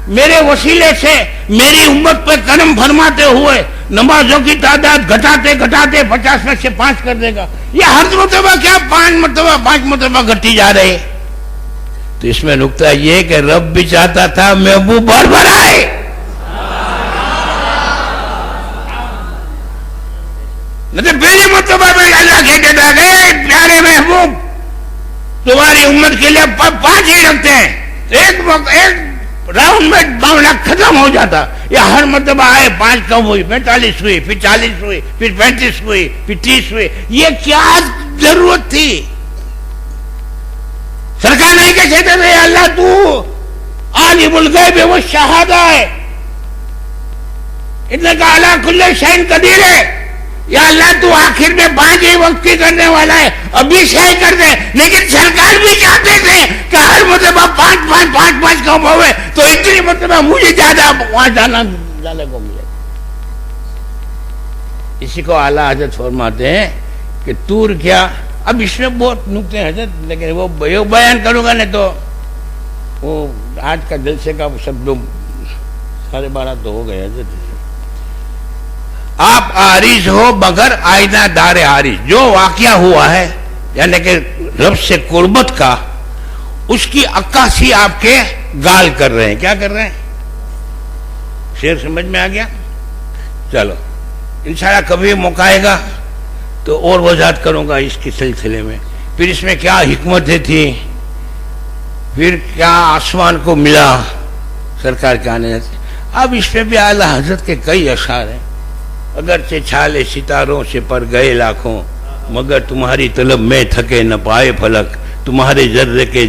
मेरे वसीले से मेरी उम्मत पर करम फरमाते हुए नमाजों की तादाद घटाते घटाते 50 में से 5 कर देगा? या हर मरतबा क्या 5 मरतबा घटी जा रहे? तो इसमें नुक्ता यह कि रब भी चाहता था महबूब भर आए। न तो पहले मरतबा में अल्लाह कहते था प्यारे महबूब तुम्हारी उम्मत के लिए 5 ही रखते हैं, एक राउंड में मामला खत्म हो जाता। या हर मतलब आए 5 कम हुई, 45 हुई, फिर 40 हुई, फिर 35 हुई, फिर 30 हुई। ये क्या जरूरत थी? सरकार नहीं कह सकते थे अल्लाह तू आलिमुल गैब व शहादा है, इन्नका अला कुल्ली शैइन कदीर है। या अल्लाह तू आखिर में 5 ही वक्त की करने वाला है, अभी सही कर दे। लेकिन सरकार भी चाहते थे कि हर मतलब 5 कम होवे तो इतनी मतलब मुझे ज्यादा वहां जाने को मिले। इसी को आला हजरत फरमाते हैं कि तूर क्या। अब इसमें बहुत नुक्ते हैं हजरत, लेकिन वो बयान करूंगा नहीं तो वो आज का जलसे का सब लोग 12:30 तो हो गए हजरत। आप आरिज हो मगर आईना दार आरिज। जो वाकया हुआ है यानी कि रब से कुर्बत का, उसकी अक्कासी आपके गाल कर रहे हैं। क्या कर रहे हैं? शेर समझ में आ गया? चलो इंशाल्लाह कभी मौका आएगा तो और वजाहत करूंगा इसके सिलसिले में। फिर इसमें क्या हिकमतें थी, फिर क्या आसमान को मिला सरकार के आने से। अब इसमें भी आला हजरत के कई अशार हैं। अगर से छाले सितारों से पर गए लाखों, मगर तुम्हारी तलब में थके न पाए फलक, तुम्हारे जर्रे के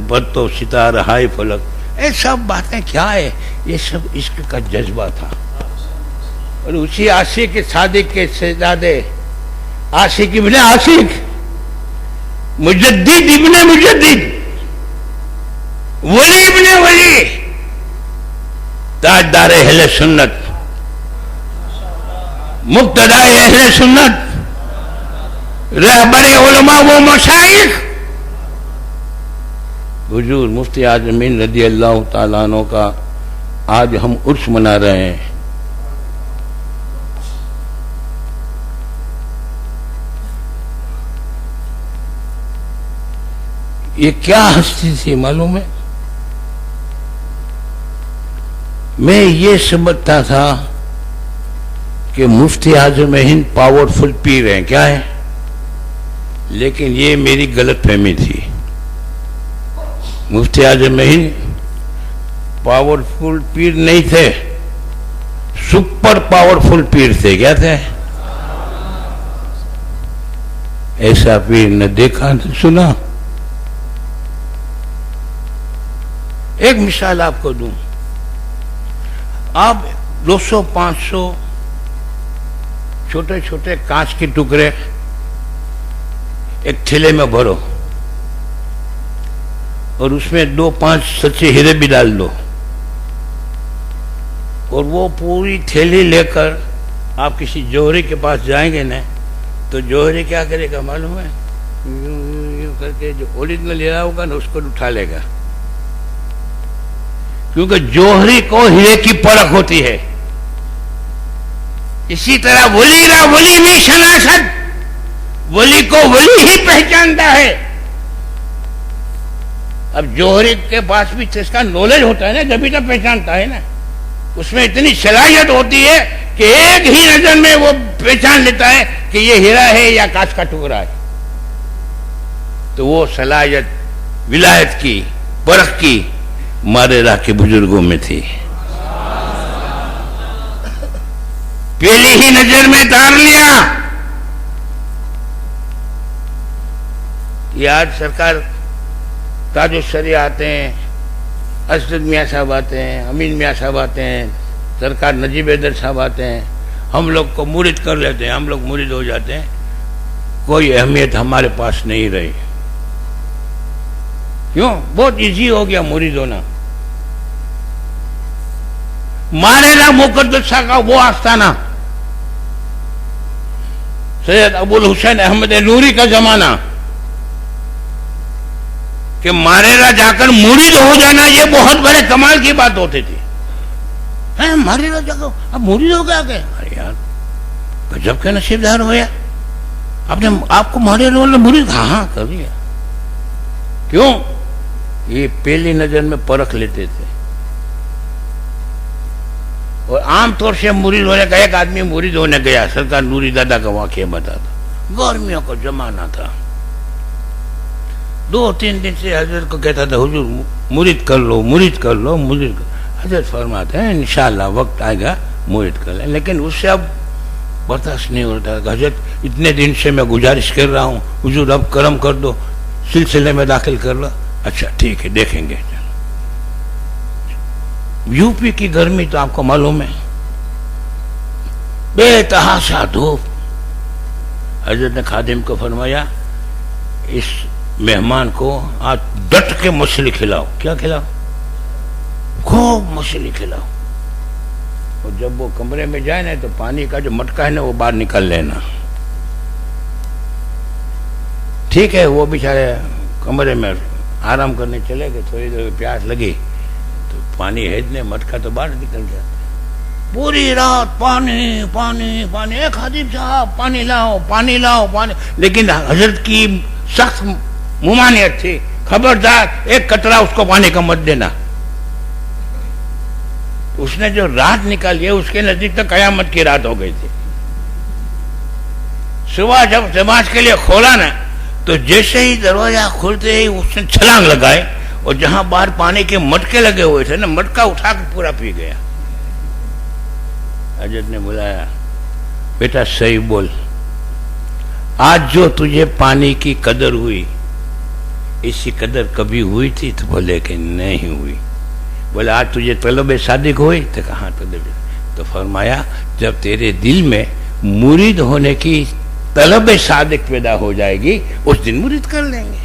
पर तो सितारा हाय फलक। ये सब बातें क्या है? ये सब इश्क का जज्बा था। और उसी आशिक के सादिक के शहजादे, आशिक इब्ने आशिक, मुजद्दिद इब्ने मुजद्दिद, वली इब्ने वली, ताजदार अहले सुन्नत, मुक्तदाए अहले सुन्नत, रहबरे उलमा व मशाइख हुजूर मुफ्ती आजमीन रज़ी अल्लाह ताला अन्हु का आज हम उर्स मना रहे हैं। ये क्या हस्ती थी मालूम है? मैं ये समझता था कि मुफ्ती आजम हिंद पावरफुल पीर हैं। क्या है? लेकिन ये मेरी गलत फहमी थी। मुफ्ती आजम हिंद पावरफुल पीर नहीं थे, सुपर पावरफुल पीर थे। क्या थे? ऐसा पीर न देखा न सुना। एक मिसाल आपको दूं। आप 200-500 छोटे छोटे कांच के टुकड़े एक थैले में भरो और उसमें 2-5 सच्चे हीरे भी डाल दो, और वो पूरी थैली लेकर आप किसी जौहरी के पास जाएंगे ना, तो जौहरी क्या करेगा मालूम है? यूं करके जो ओरिजिनल हीरा होगा ना उसको उठा लेगा, क्योंकि जौहरी को हीरे की परख होती है। इसी तरह वली में शनासत, वली को वली ही पहचानता है। अब जौहरी के पास भी इसका नॉलेज होता है ना, जब तो पहचानता है ना। उसमें इतनी सलाहियत होती है कि एक ही नजर में वो पहचान लेता है कि ये हीरा है या कांच का टुकड़ा है। तो वो सलाहियत विलायत की, परख की मारेरा के बुजुर्गों में थी। पहली ही नजर में तार लिया। ये आज सरकार ताजुशरी आते हैं, असद मियाँ साहब आते हैं, अमीन मियाँ साहब आते हैं, सरकार नजीब हैदर साहब आते हैं, हम लोग को मुरीद कर लेते हैं, हम लोग मुरीद हो जाते हैं। कोई अहमियत हमारे पास नहीं रही। क्यों? बहुत इजी हो गया मुरीद होना। मारेरा मुकद्दस का वो आस्थाना, सैयद अबुल हुसैन अहमद नूरी का जमाना, कि मारेरा जाकर मुरीद हो जाना ये बहुत बड़े कमाल की बात होती थी। है मारेरा जाकर अब मुरीद हो गया क्या? अरे यार गजब के नसीबदार हो यार, आपने आपको मारेरा वाला मुरीद हाँ कर दिया। क्यों? ये पहली नजर में परख लेते थे। और आमतौर से मुरीद होने का, एक आदमी मुरीद होने गया, सरकार नूरी दादा का वाकया बताता। गर्मियों का जमाना था, 2-3 दिन से हजरत को कहता था हुजूर मुरीद कर लो, मुरीद कर लो, मुरीद कर। हजरत फरमाते हैं इंशाअल्लाह वक्त आएगा मुरीद कर ले, लेकिन उससे अब बर्दाश्त नहीं होता। हजरत इतने दिन से मैं गुजारिश कर रहा हूँ, हुजूर अब करम कर दो, सिलसिले में दाखिल कर लो। अच्छा ठीक है, देखेंगे। यूपी की गर्मी तो आपको मालूम है, बेतहाशा धूप। हजरत ने खादिम को फरमाया इस मेहमान को आज डट के मछली खिलाओ। क्या खिलाओ? खूब मछली खिलाओ। और जब वो कमरे में जाए ना तो पानी का जो मटका है ना वो बाहर निकाल लेना। ठीक है, वो बेचारे कमरे में आराम करने चले गए। थोड़ी देर प्यास लगी तो पानी हेजने मटका तो बाहर निकल गया। पूरी रात पानी पानी पानी, एक खादिम साहब पानी लाओ, पानी लाओ, पानी। लेकिन हजरत की सख्त मुमानियत थी, खबरदार एक कतरा उसको पानी का मत देना। उसने जो रात निकाली है उसके नजदीक तो कयामत की रात हो गई थी। सुबह जब नमाज के लिए खोला ना तो जैसे ही दरवाजा खुलते ही उसने छलांग लगाई और जहां बाहर पानी के मटके लगे हुए थे ना, मटका उठा के पूरा पी गया। हजरत ने बुलाया, बेटा सही बोल, आज जो तुझे पानी की कदर हुई इसी कदर कभी हुई थी? तो बोले कि नहीं हुई। बोले आज तुझे तलब सादिक हुई? तो कहाँ तलब? तो फरमाया जब तेरे दिल में मुरीद होने की तलब सादिक पैदा हो जाएगी उस दिन मुरीद कर लेंगे।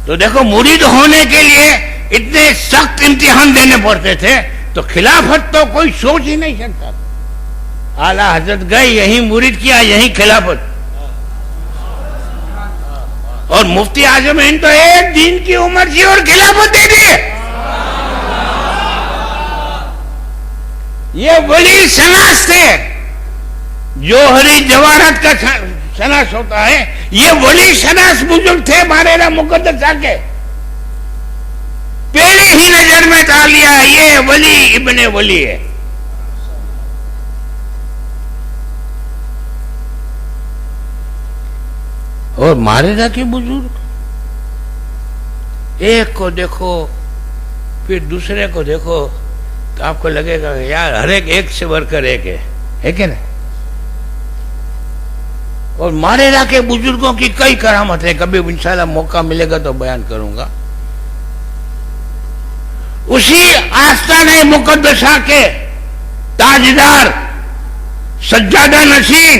तो देखो, मुरीद होने के लिए इतने सख्त इम्तिहान देने पड़ते थे, तो खिलाफत तो कोई सोच ही नहीं सकता। आला हजरत गए, यही मुरीद किया, यही खिलाफत। और मुफ्ती आजम इन तो एक दिन की उम्र थी और खिलाफत दे दी। ये वली शनास थे, जोहरी जवाहरत का शनास होता है, ये वली शनास बुजुर्ग थे। मारेरा मुकद्दस आके पहले ही नजर में डाल लिया, ये वली इब्ने वली है। और मारेरा के बुजुर्ग, एक को देखो फिर दूसरे को देखो तो आपको लगेगा यार हर एक से बढ़कर एक है कि नहीं? और मारेरा के बुजुर्गों की कई करामत है, कभी इंशाल्लाह मौका मिलेगा तो बयान करूंगा। उसी आस्ताने मुकद्दसा के ताजदार, सज्जादा नशीन,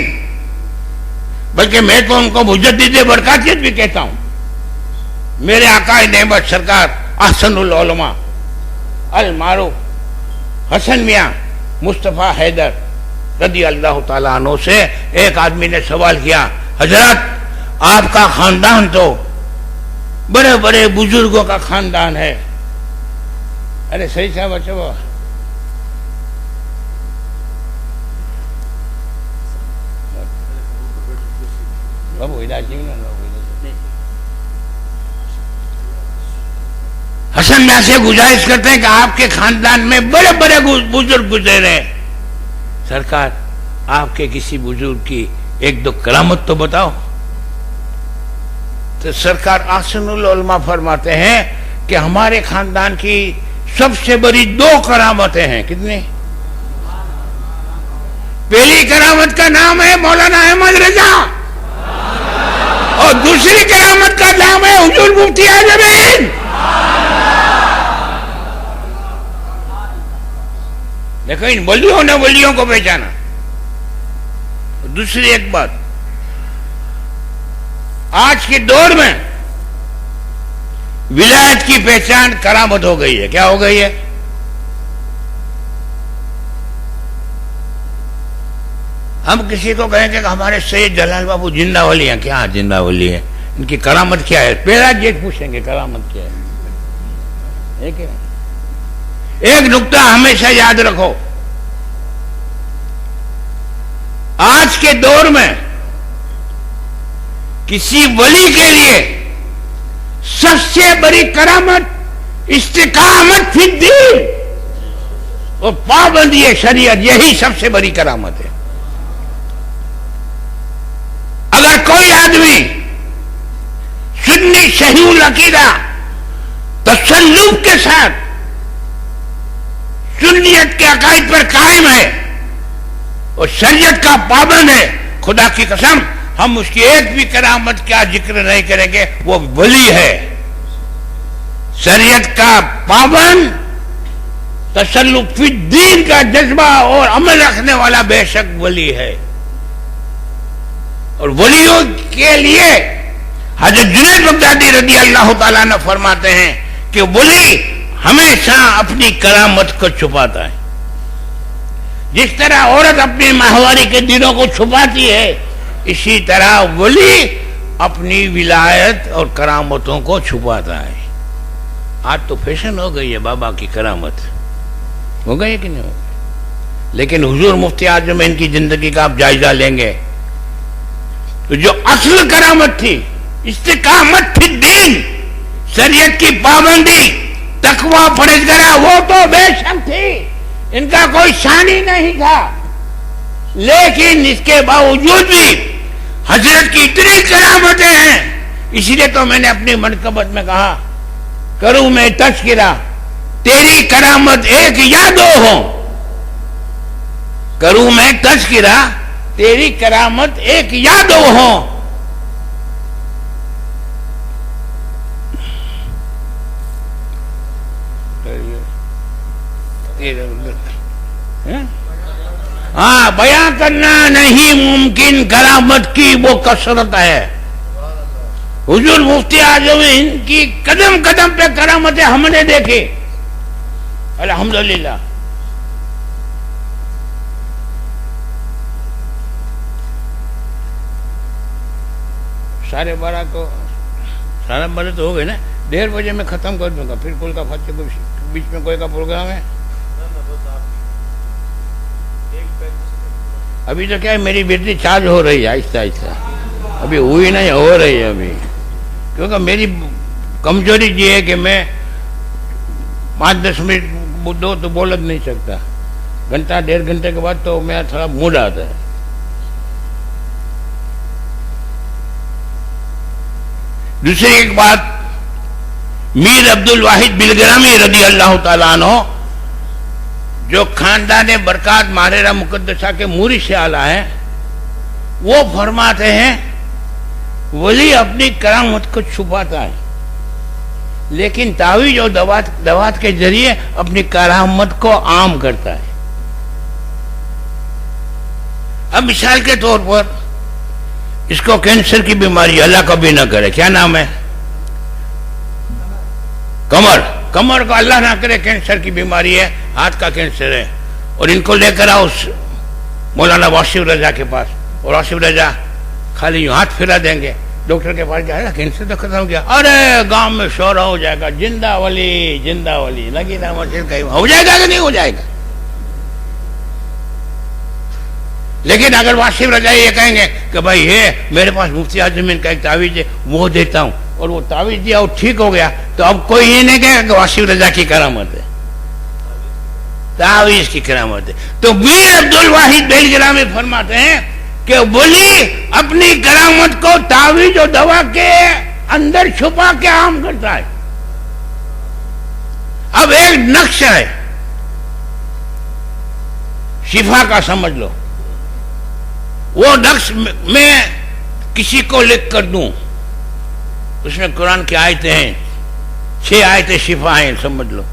बल्कि मैं तो उनको मुजद्दिद बरकातियत भी कहता हूं। मेरे आका नेमत सरकार अहसनुल उलमा अल मारूफ हसन मियां मुस्तफा हैदर रदी अल्लाह ताला अन्हु से एक आदमी ने सवाल किया, हजरत आपका खानदान तो बड़े बड़े बुजुर्गों का खानदान है। अरे सही साहब, अच्छा बाबा, हसन मियां से गुजारिश करते हैं कि आपके खानदान में बड़े बड़े बुजुर्ग गुजरे हैं, सरकार आपके किसी बुजुर्ग की एक दो करामत तो बताओ। तो सरकार आसनुल उलमा फरमाते हैं कि हमारे खानदान की सबसे बड़ी 2 करामतें हैं। कितनी? पहली करामत का नाम है मौलाना अहमद रजा और दूसरी करामत का नाम है हुजूर मुफ्ती आजमीन। देखो, इन वलियों ने वलियों को पहचाना। दूसरी एक बात, आज के दौर में विलायत की पहचान करामत हो गई है। क्या हो गई है? हम किसी को कहेंगे कि हमारे सैयद जलाल बाबू जिंदा वली हैं। क्या जिंदा वली है? इनकी करामत क्या है? पहला जेठ पूछेंगे करामत क्या है। एक नुक्ता हमेशा याद रखो, आज के दौर में किसी वली के लिए सबसे बड़ी करामत इस्तिकामत फिद्दीन और पाबंदी शरीयत, यही सबसे बड़ी करामत है। अगर कोई आदमी सुन्नी अकीदा तसल्लुफ के साथ सुन्नियत के अकायद पर कायम है और शरीयत का पाबंद है, खुदा की कसम हम उसकी एक भी करामत का जिक्र नहीं करेंगे, वो वली है। शरीयत का पाबंद, तसल्लुफ़ी दीन का जज्बा और अमल रखने वाला बेशक वली है। और वलियों के लिए हज़रत जुनैद बगदादी रज़ी अल्लाह ताला अन्हु फरमाते हैं कि वली हमेशा अपनी करामत को छुपाता है। जिस तरह औरत अपनी माहवारी के दिनों को छुपाती है, इसी तरह वली अपनी विलायत और करामतों को छुपाता है। आज तो फैशन हो गई है बाबा की करामत, हो गई है कि नहीं हो गई? लेकिन हुजूर मुफ्ती आजम इनकी जिंदगी का आप जायजा लेंगे तो जो असल करामत थी, इस्तिकामत थी दीन, शरीयत की पाबंदी, तकवा परहेज़गारी, वो तो बेशक थी, इनका कोई शान ही नहीं था। लेकिन इसके बावजूद भी हजरत की इतनी करामतें हैं, इसलिए तो मैंने अपनी मनकबत में कहा, करूं मैं तज़किरा तेरी करामत एक या दो हो, करूं मैं तज़किरा तेरी करामत एक या दो हो। हाँ, बयां करना नहीं मुमकिन करामत की वो कसरत है। हुजूर मुफ्ती आजम इनकी कदम कदम पे करामतें हमने देखी, अल्हम्दुलिल्लाह। साढ़े 12 तो हो गए ना, 1:30 बजे मैं खत्म कर दूंगा, फिर कुल का फत्ते को बीच में कोई का प्रोग्राम है। अभी तो क्या है, मेरी बैटरी चार्ज हो रही है आहिस्ता आहिस्ता, अभी हुई नहीं, हो रही है अभी, क्योंकि मेरी कमजोरी ये है कि मैं 5-10 मिनट दो तो बोल नहीं सकता, घंटा 1.5 घंटे के बाद तो मेरा थोड़ा मूड आता है। दूसरी एक बात, मीर अब्दुल वाहिद बिलग्रामी रज़ी अल्लाह ताला अन्हु, जो खानदान बरकात मारेरा मुकद्दसा के मूरी से आला है, वो फरमाते हैं वली अपनी करामत को छुपाता है, लेकिन तावीज और दवात के जरिए अपनी करामत को आम करता है। अब मिसाल के तौर पर इसको कैंसर की बीमारी, अल्लाह कभी ना करे, क्या नाम है, कमर को अल्लाह ना करे कैंसर की बीमारी है, हाथ का कैंसर है, और इनको लेकर आओ मौलाना वासिफ रजा के पास, और वासिफ रजा खाली यूं हाथ फिरा देंगे, डॉक्टर के पास जाएगा, कैंसर तो खत्म हो गया, अरे गांव में शोर हो जाएगा, जिंदावली लगी ना मशीन, कहीं हो जाएगा कि नहीं हो जाएगा। लेकिन अगर वासिफ रजा ये कहेंगे कि भाई ये मेरे पास मुफ्ती आजम का एक तावीज है, वो देता हूं, और वो तावीज दिया और ठीक हो गया, तो अब कोई ये नहीं कहेगा कि वासिफ रजा की करामत है, तावीज की करामत है। तो मीर अब्दुल वाहिद बिलग्रामी फरमाते हैं कि वली अपनी करामत को तावीज और दवा के अंदर छुपा के आम करता है। अब एक नक्श है शिफा का, समझ लो, वो नक्श में किसी को लिख कर दूं, उसमें कुरान की आयतें हैं, 6 आयतें शिफा हैं, समझ लो,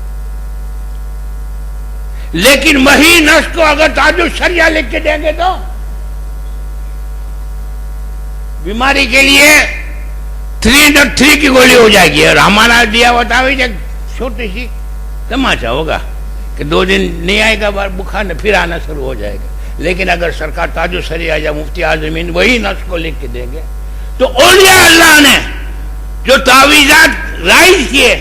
लेकिन वही नक्श को अगर ताजुल शरिया लिख के देंगे तो बीमारी के लिए 303 की गोली हो जाएगी, और हमारा दिया बताओ छोटी सी तमाचा होगा कि 2 दिन नहीं आएगा, बुखार फिर आना शुरू हो जाएगा। लेकिन अगर सरकार ताजुल शरिया या मुफ्ती आजमीन वही नक्श को लिख के देंगे, तो औलिया अल्लाह ने जो तावीज़ात राइज किए,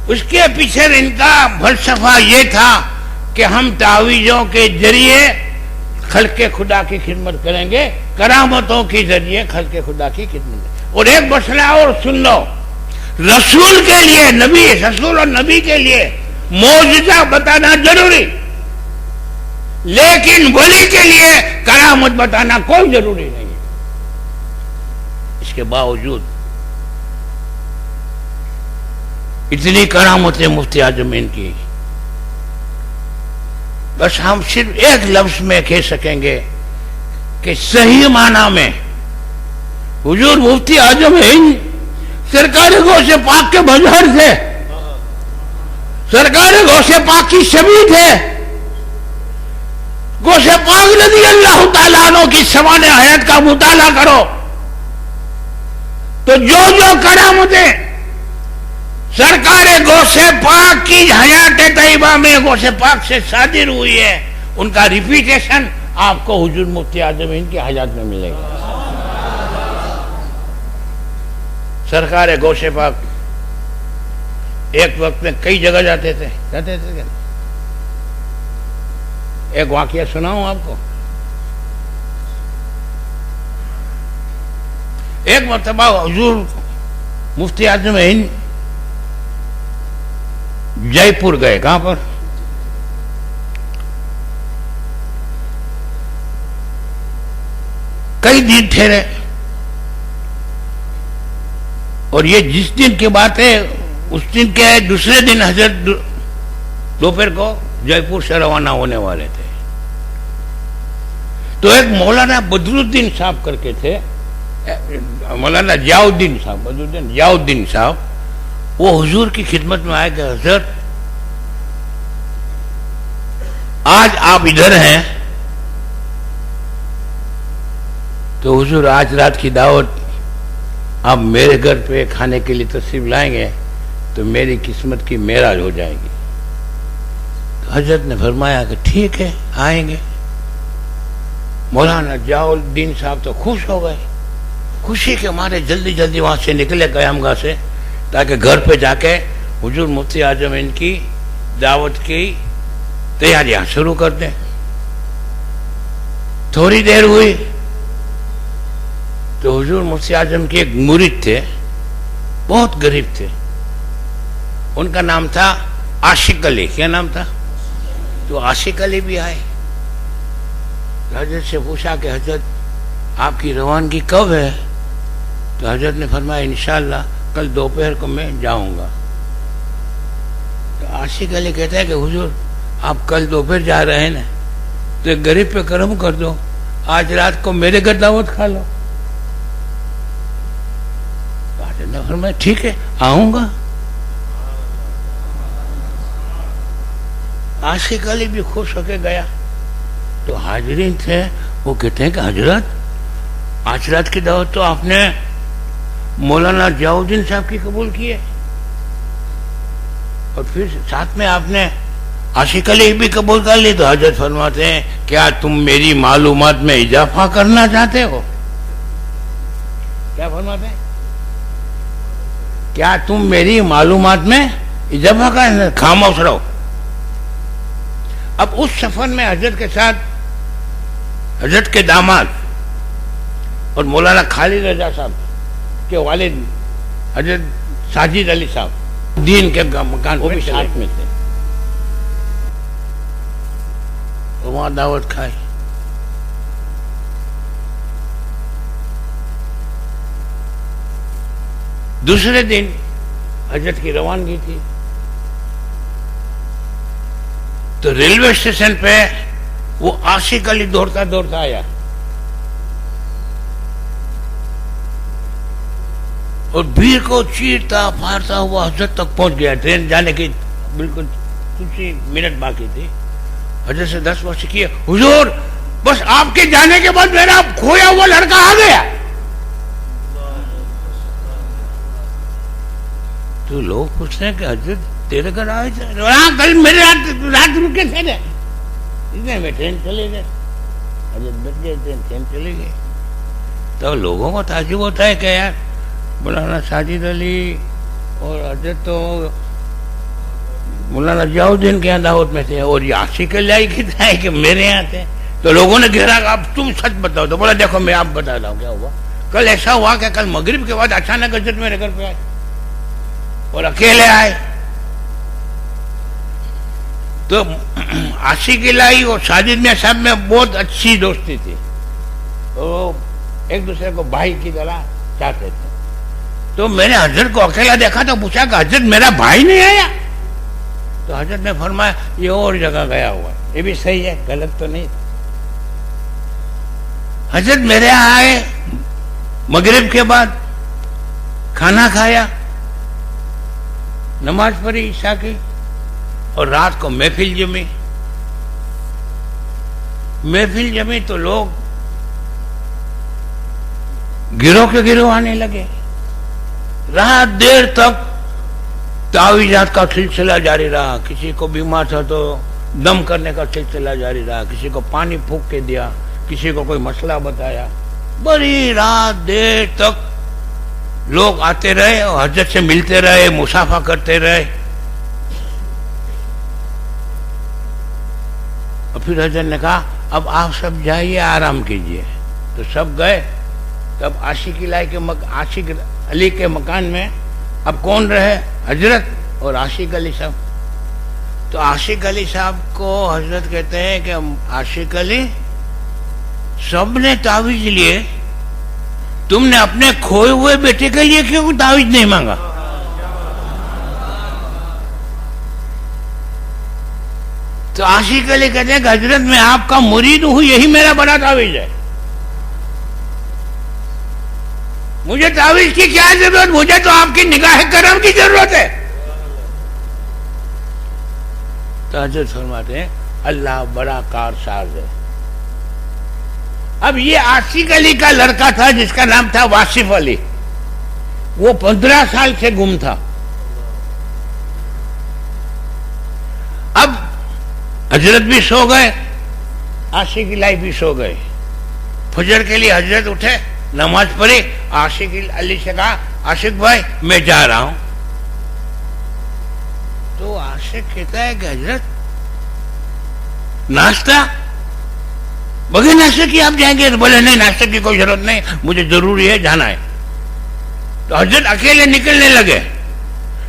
उसके पीछे इनका फलसफा ये था कि हम तावीज़ों के जरिए खल्के खुदा की खिदमत करेंगे, करामतों के जरिए खल्के खुदा की खिदमत। और एक मसला और सुन लो, रसूल के लिए, नबी, रसूल और नबी के लिए मौजूदा बताना जरूरी, लेकिन वली के लिए करामत बताना कोई जरूरी नहीं है। इसके बावजूद इतनी करामतें मुफ्ती आजम इनकी। बस हम सिर्फ एक लफ्ज में कह सकेंगे कि सही माना में हुजूर मुफ्ती आजम है ही। सरकार गौसे पाक के बजहर थे, सरकार गौसे पाक की शबी थे। गौसे पाक रज़ी अल्लाह ताला अन्हु की सवाने हयात का मुताला करो तो जो जो करामतें सरकार गौसे पाक की हयात तैयबा में गौसे पाक से सादिर हुई है, उनका रिपीटेशन आपको हुजूर मुफ्ती आजम इनकी हयात में मिलेगा। सरकार गौसे पाक एक वक्त में कई जगह जाते थे एक वाकया सुनाऊं आपको। एक मरतबा हुजूर मुफ्ती आजम हिंद जयपुर गए। कहां पर? कई दिन ठहरे और ये जिस दिन की बात है उस दिन के दूसरे दिन हजरत दोपहर को जयपुर से रवाना होने वाले थे। तो एक मौलाना बदरुद्दीन साहब करके थे, मौलाना जियाउद्दीन साहब, बदरुद्दीन जियाउद्दीन साहब, वो हुजूर की खिदमत में आए कि हजरत आज आप इधर हैं तो हुजूर आज रात की दावत आप मेरे घर पे खाने के लिए तशरीफ लाएंगे तो मेरी किस्मत की मेराज हो जाएगी। तो हजरत ने फरमाया कि ठीक है आएंगे। मौलाना जियाउद्दीन साहब तो खुश हो गए, खुशी के मारे जल्दी जल्दी वहां से निकले कयामगाह से ताकि घर पे जाके हुजूर मुफ्ती आजम इनकी दावत की तैयारियां शुरू कर दें। थोड़ी देर हुई तो हुजूर मुफ्ती आजम के एक मुरीद थे, बहुत गरीब थे, उनका नाम था आशिक अली। क्या नाम था? तो आशिक अली भी आए। हजरत से पूछा कि हजरत आपकी रवानगी कब है? तो हजरत ने फरमाया इंशाअल्लाह कल दोपहर को मैं जाऊंगा। तो आशिक अली कहता है कि हुजूर आप कल दोपहर जा रहे हैं ना, तो एक गरीब पे करम कर दो, आज रात को मेरे घर दावत खा लो। तो हजरत ने फरमाया ठीक है आऊंगा। आशिक अली भी खुश होके गया। तो हाजरीन थे वो कहते हैं कि हजरत आज रात की दावत तो आपने मौलाना जियाउद्दीन साहब की कबूल की है और फिर साथ में आपने आशिक अली भी कबूल कर ली। तो हजरत फरमाते हैं क्या तुम मेरी मालूमात में इजाफा करना चाहते हो? क्या फरमाते हैं? क्या तुम मेरी मालूमात में इजाफा करना? खामोश रहो। अब उस सफर में हजरत के साथ हजरत के दामाद और मौलाना खालिद रजा साहब के वालिद हजरत साजिद अली साहब दीन के मकान वो भी साथ में थे। तो वहां दावत खाई। दूसरे दिन हजरत की रवानगी थी। तो रेलवे स्टेशन पे वो आशिक अली दौड़ता दौड़ता आया और भीड़ को चीरता फाड़ता हुआ हजरत तक पहुंच गया। ट्रेन जाने की बिल्कुल कुछ ही मिनट बाकी थी। हजरत से 10 वर्ष किए हुजूर बस आपके जाने के बाद मेरा खोया हुआ लड़का आ गया। तो लोग पूछते हैं कि हजरत तेरे घर आए थे? हाँ कल मेरे रात रुके थे ना, इसलिए मैं ट्रेन चले गए। हजरत बैठ गए, ट्रेन चले गए। तो लोगों को ताजुब होता है कि यार मौलाना साजिद अली और हजरत तो मौलाना जियाउद्दीन के यहाँ दावत में थे और ये आशिक अली कितना है कि मेरे यहाँ थे। तो लोगों ने घेरा अब तुम सच बताओ। तो बोला देखो मैं आप बता रहा हूँ क्या हुआ। कल ऐसा हुआ कि कल मगरिब के बाद अचानक हजरत मेरे घर पे आए और अकेले आए। तो आशिक अली और साजिद मियां साहब में बहुत अच्छी दोस्ती थी, तो एक दूसरे को भाई की तरह चाहते थे। तो मैंने हजरत को अकेला देखा तो पूछा कि हजरत मेरा भाई नहीं आया? तो हजरत ने फरमाया ये और जगह गया हुआ है। ये भी सही है, गलत तो नहीं। हजरत मेरे यहाँ आए, मगरिब के बाद खाना खाया, नमाज पढ़ी ईशा की, और रात को महफिल जमी। महफिल जमी तो लोग गिरोह के गिरोह आने लगे। रात देर तक तावीज़ात का सिलसिला जारी रहा। किसी को बीमार था तो दम करने का सिलसिला जारी रहा, किसी को पानी फूंक के दिया, किसी को कोई मसला बताया। बड़ी रात देर तक लोग आते रहे और हजरत से मिलते रहे, मुसाफा करते रहे। और फिर हजरत ने कहा अब आप सब जाइए, आराम कीजिए। तो सब गए। तब आशिक अली के मकान में अब कौन रहे? हजरत और आशिक अली साहब। तो आशिक अली साहब को हजरत कहते हैं कि आशिक अली, सबने तावीज लिए, तुमने अपने खोए हुए बेटे के लिए क्यों तावीज नहीं मांगा? तो आशिक अली कहते हैं कि हजरत मैं आपका मुरीद हूं, यही मेरा बड़ा तावीज है। मुझे तावीज की क्या जरूरत? मुझे तो आपकी निगाह करम की जरूरत है। तो हजरत फरमाते हैं अल्लाह बड़ा कारसाज है। अब ये आशिक अली का लड़का था जिसका नाम था वासिफ अली। वो 15 साल से गुम था। अब हजरत भी सो गए, आशिक अली भी सो गए। फजर के लिए हजरत उठे, नमाज पढ़ी। आशिक अली से कहा आशिक भाई मैं जा रहा हूं। तो आशिक कहता है कि हजरत नाश्ता, बगैर नाश्ते की आप जाएंगे? तो बोले नहीं, नाश्ते की कोई जरूरत नहीं, मुझे जरूरी है, जाना है। तो हजरत अकेले निकलने लगे।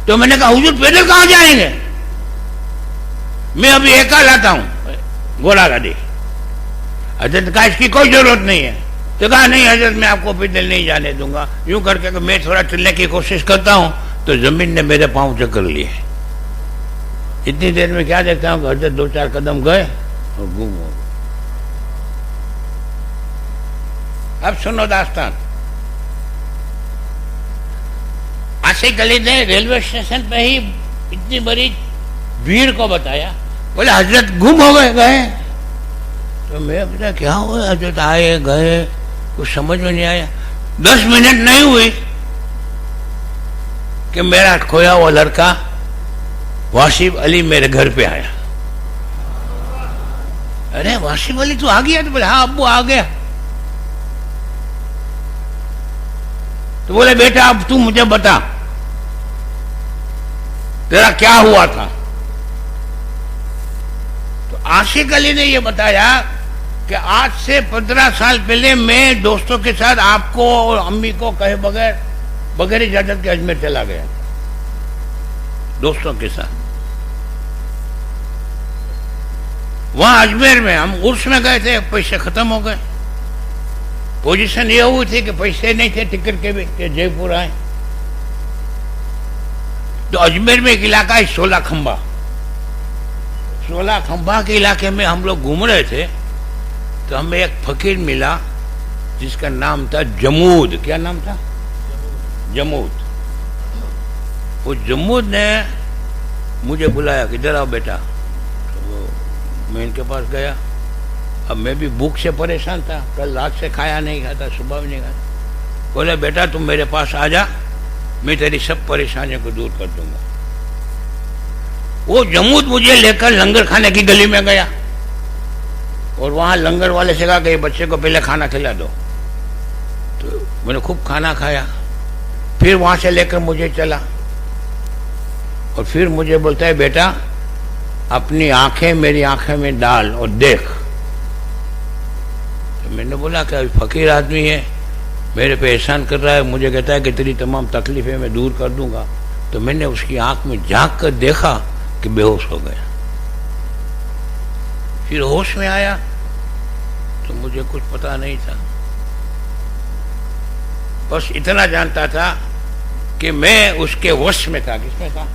तो मैंने कहा हुजूर पैदल कहां जाएंगे? मैं अभी एका लाता हूं घोड़ा गाड़ी। हजरत कहा इसकी कोई जरूरत नहीं है। तो कहा नहीं हजरत मैं आपको पैदल नहीं जाने दूंगा। यूं करके मैं थोड़ा चलने की कोशिश करता हूं तो जमीन ने मेरे पांव चक्कर लिए। इतनी देर में क्या देखता हूं कि हजरत 2-4 कदम गए और गुम हो गए। अब सुनो दास्तान। आशिक अली ने रेलवे स्टेशन पे ही इतनी बड़ी भीड़ को बताया। बोले हजरत गुम हो गए। तो मैं बोला क्या हुआ? हजरत आए गए, कुछ समझ में नहीं आया। 10 मिनट नहीं हुई कि मेरा खोया हुआ लड़का वासिफ अली मेरे घर पे आया। अरे वासिफ अली तू आ गया? तो बोले हाँ अब्बू आ गया। तो बोले बेटा अब तू मुझे बता तेरा क्या हुआ था? तो आशिक अली ने यह बताया कि आज से 15 साल पहले मैं दोस्तों के साथ आपको और अम्मी को कहे बगैर इजाजत के अजमेर चला गया दोस्तों के साथ। वहां अजमेर में हम उर्स में गए थे, पैसे खत्म हो गए। पोजीशन ये हुई थी कि पैसे नहीं थे टिकट के भी कि जयपुर आए। तो अजमेर में एक इलाका है 16 खंबा। 16 खंबा के इलाके में हम लोग घूम रहे थे तो हमें एक फकीर मिला जिसका नाम था जमूद। क्या नाम था? जमूद। वो जमूद ने मुझे बुलाया कि इधर आओ बेटा। तो मैं इनके पास गया। अब मैं भी भूख से परेशान था, कल रात से खाया नहीं खाता, सुबह भी नहीं खाता। बोले बेटा तुम मेरे पास आ जा, मैं तेरी सब परेशानियों को दूर कर दूंगा। वो जमूद मुझे लेकर लंगर खाने की गली में गया और वहां लंगर वाले से कहा कि ये बच्चे को पहले खाना खिला दो। तो मैंने खूब खाना खाया। फिर वहां से लेकर मुझे चला और फिर मुझे बोलता है बेटा अपनी आंखें मेरी आंखें में डाल और देख। तो मैंने बोला कि अभी फकीर आदमी है, मेरे पे एहसान कर रहा है, मुझे कहता है कि तेरी तमाम तकलीफें मैं दूर कर दूंगा। तो मैंने उसकी आंख में झांक कर देखा कि बेहोश हो गया। फिर होश में आया तो मुझे कुछ पता नहीं था, बस इतना जानता था कि मैं उसके वश में था। किसमें था?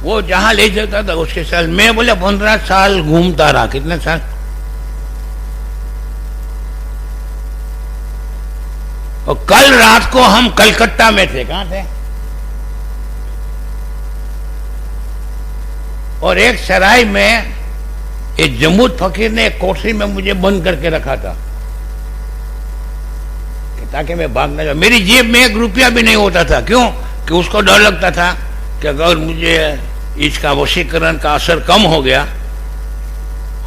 वो जहां ले जाता था उसके साथ मैं बोले 15 साल घूमता रहा। कितने साल? और कल रात को हम कलकत्ता में थे। कहां थे? और एक सराय में एक जम्मूद फकीर ने एक कोठरी में मुझे बंद करके रखा था ताकि मैं भाग न जाऊं। मेरी जेब में 1 रुपया भी नहीं होता था। क्यों? कि उसको डर लगता था कि अगर मुझे इसका वशीकरण का असर कम हो गया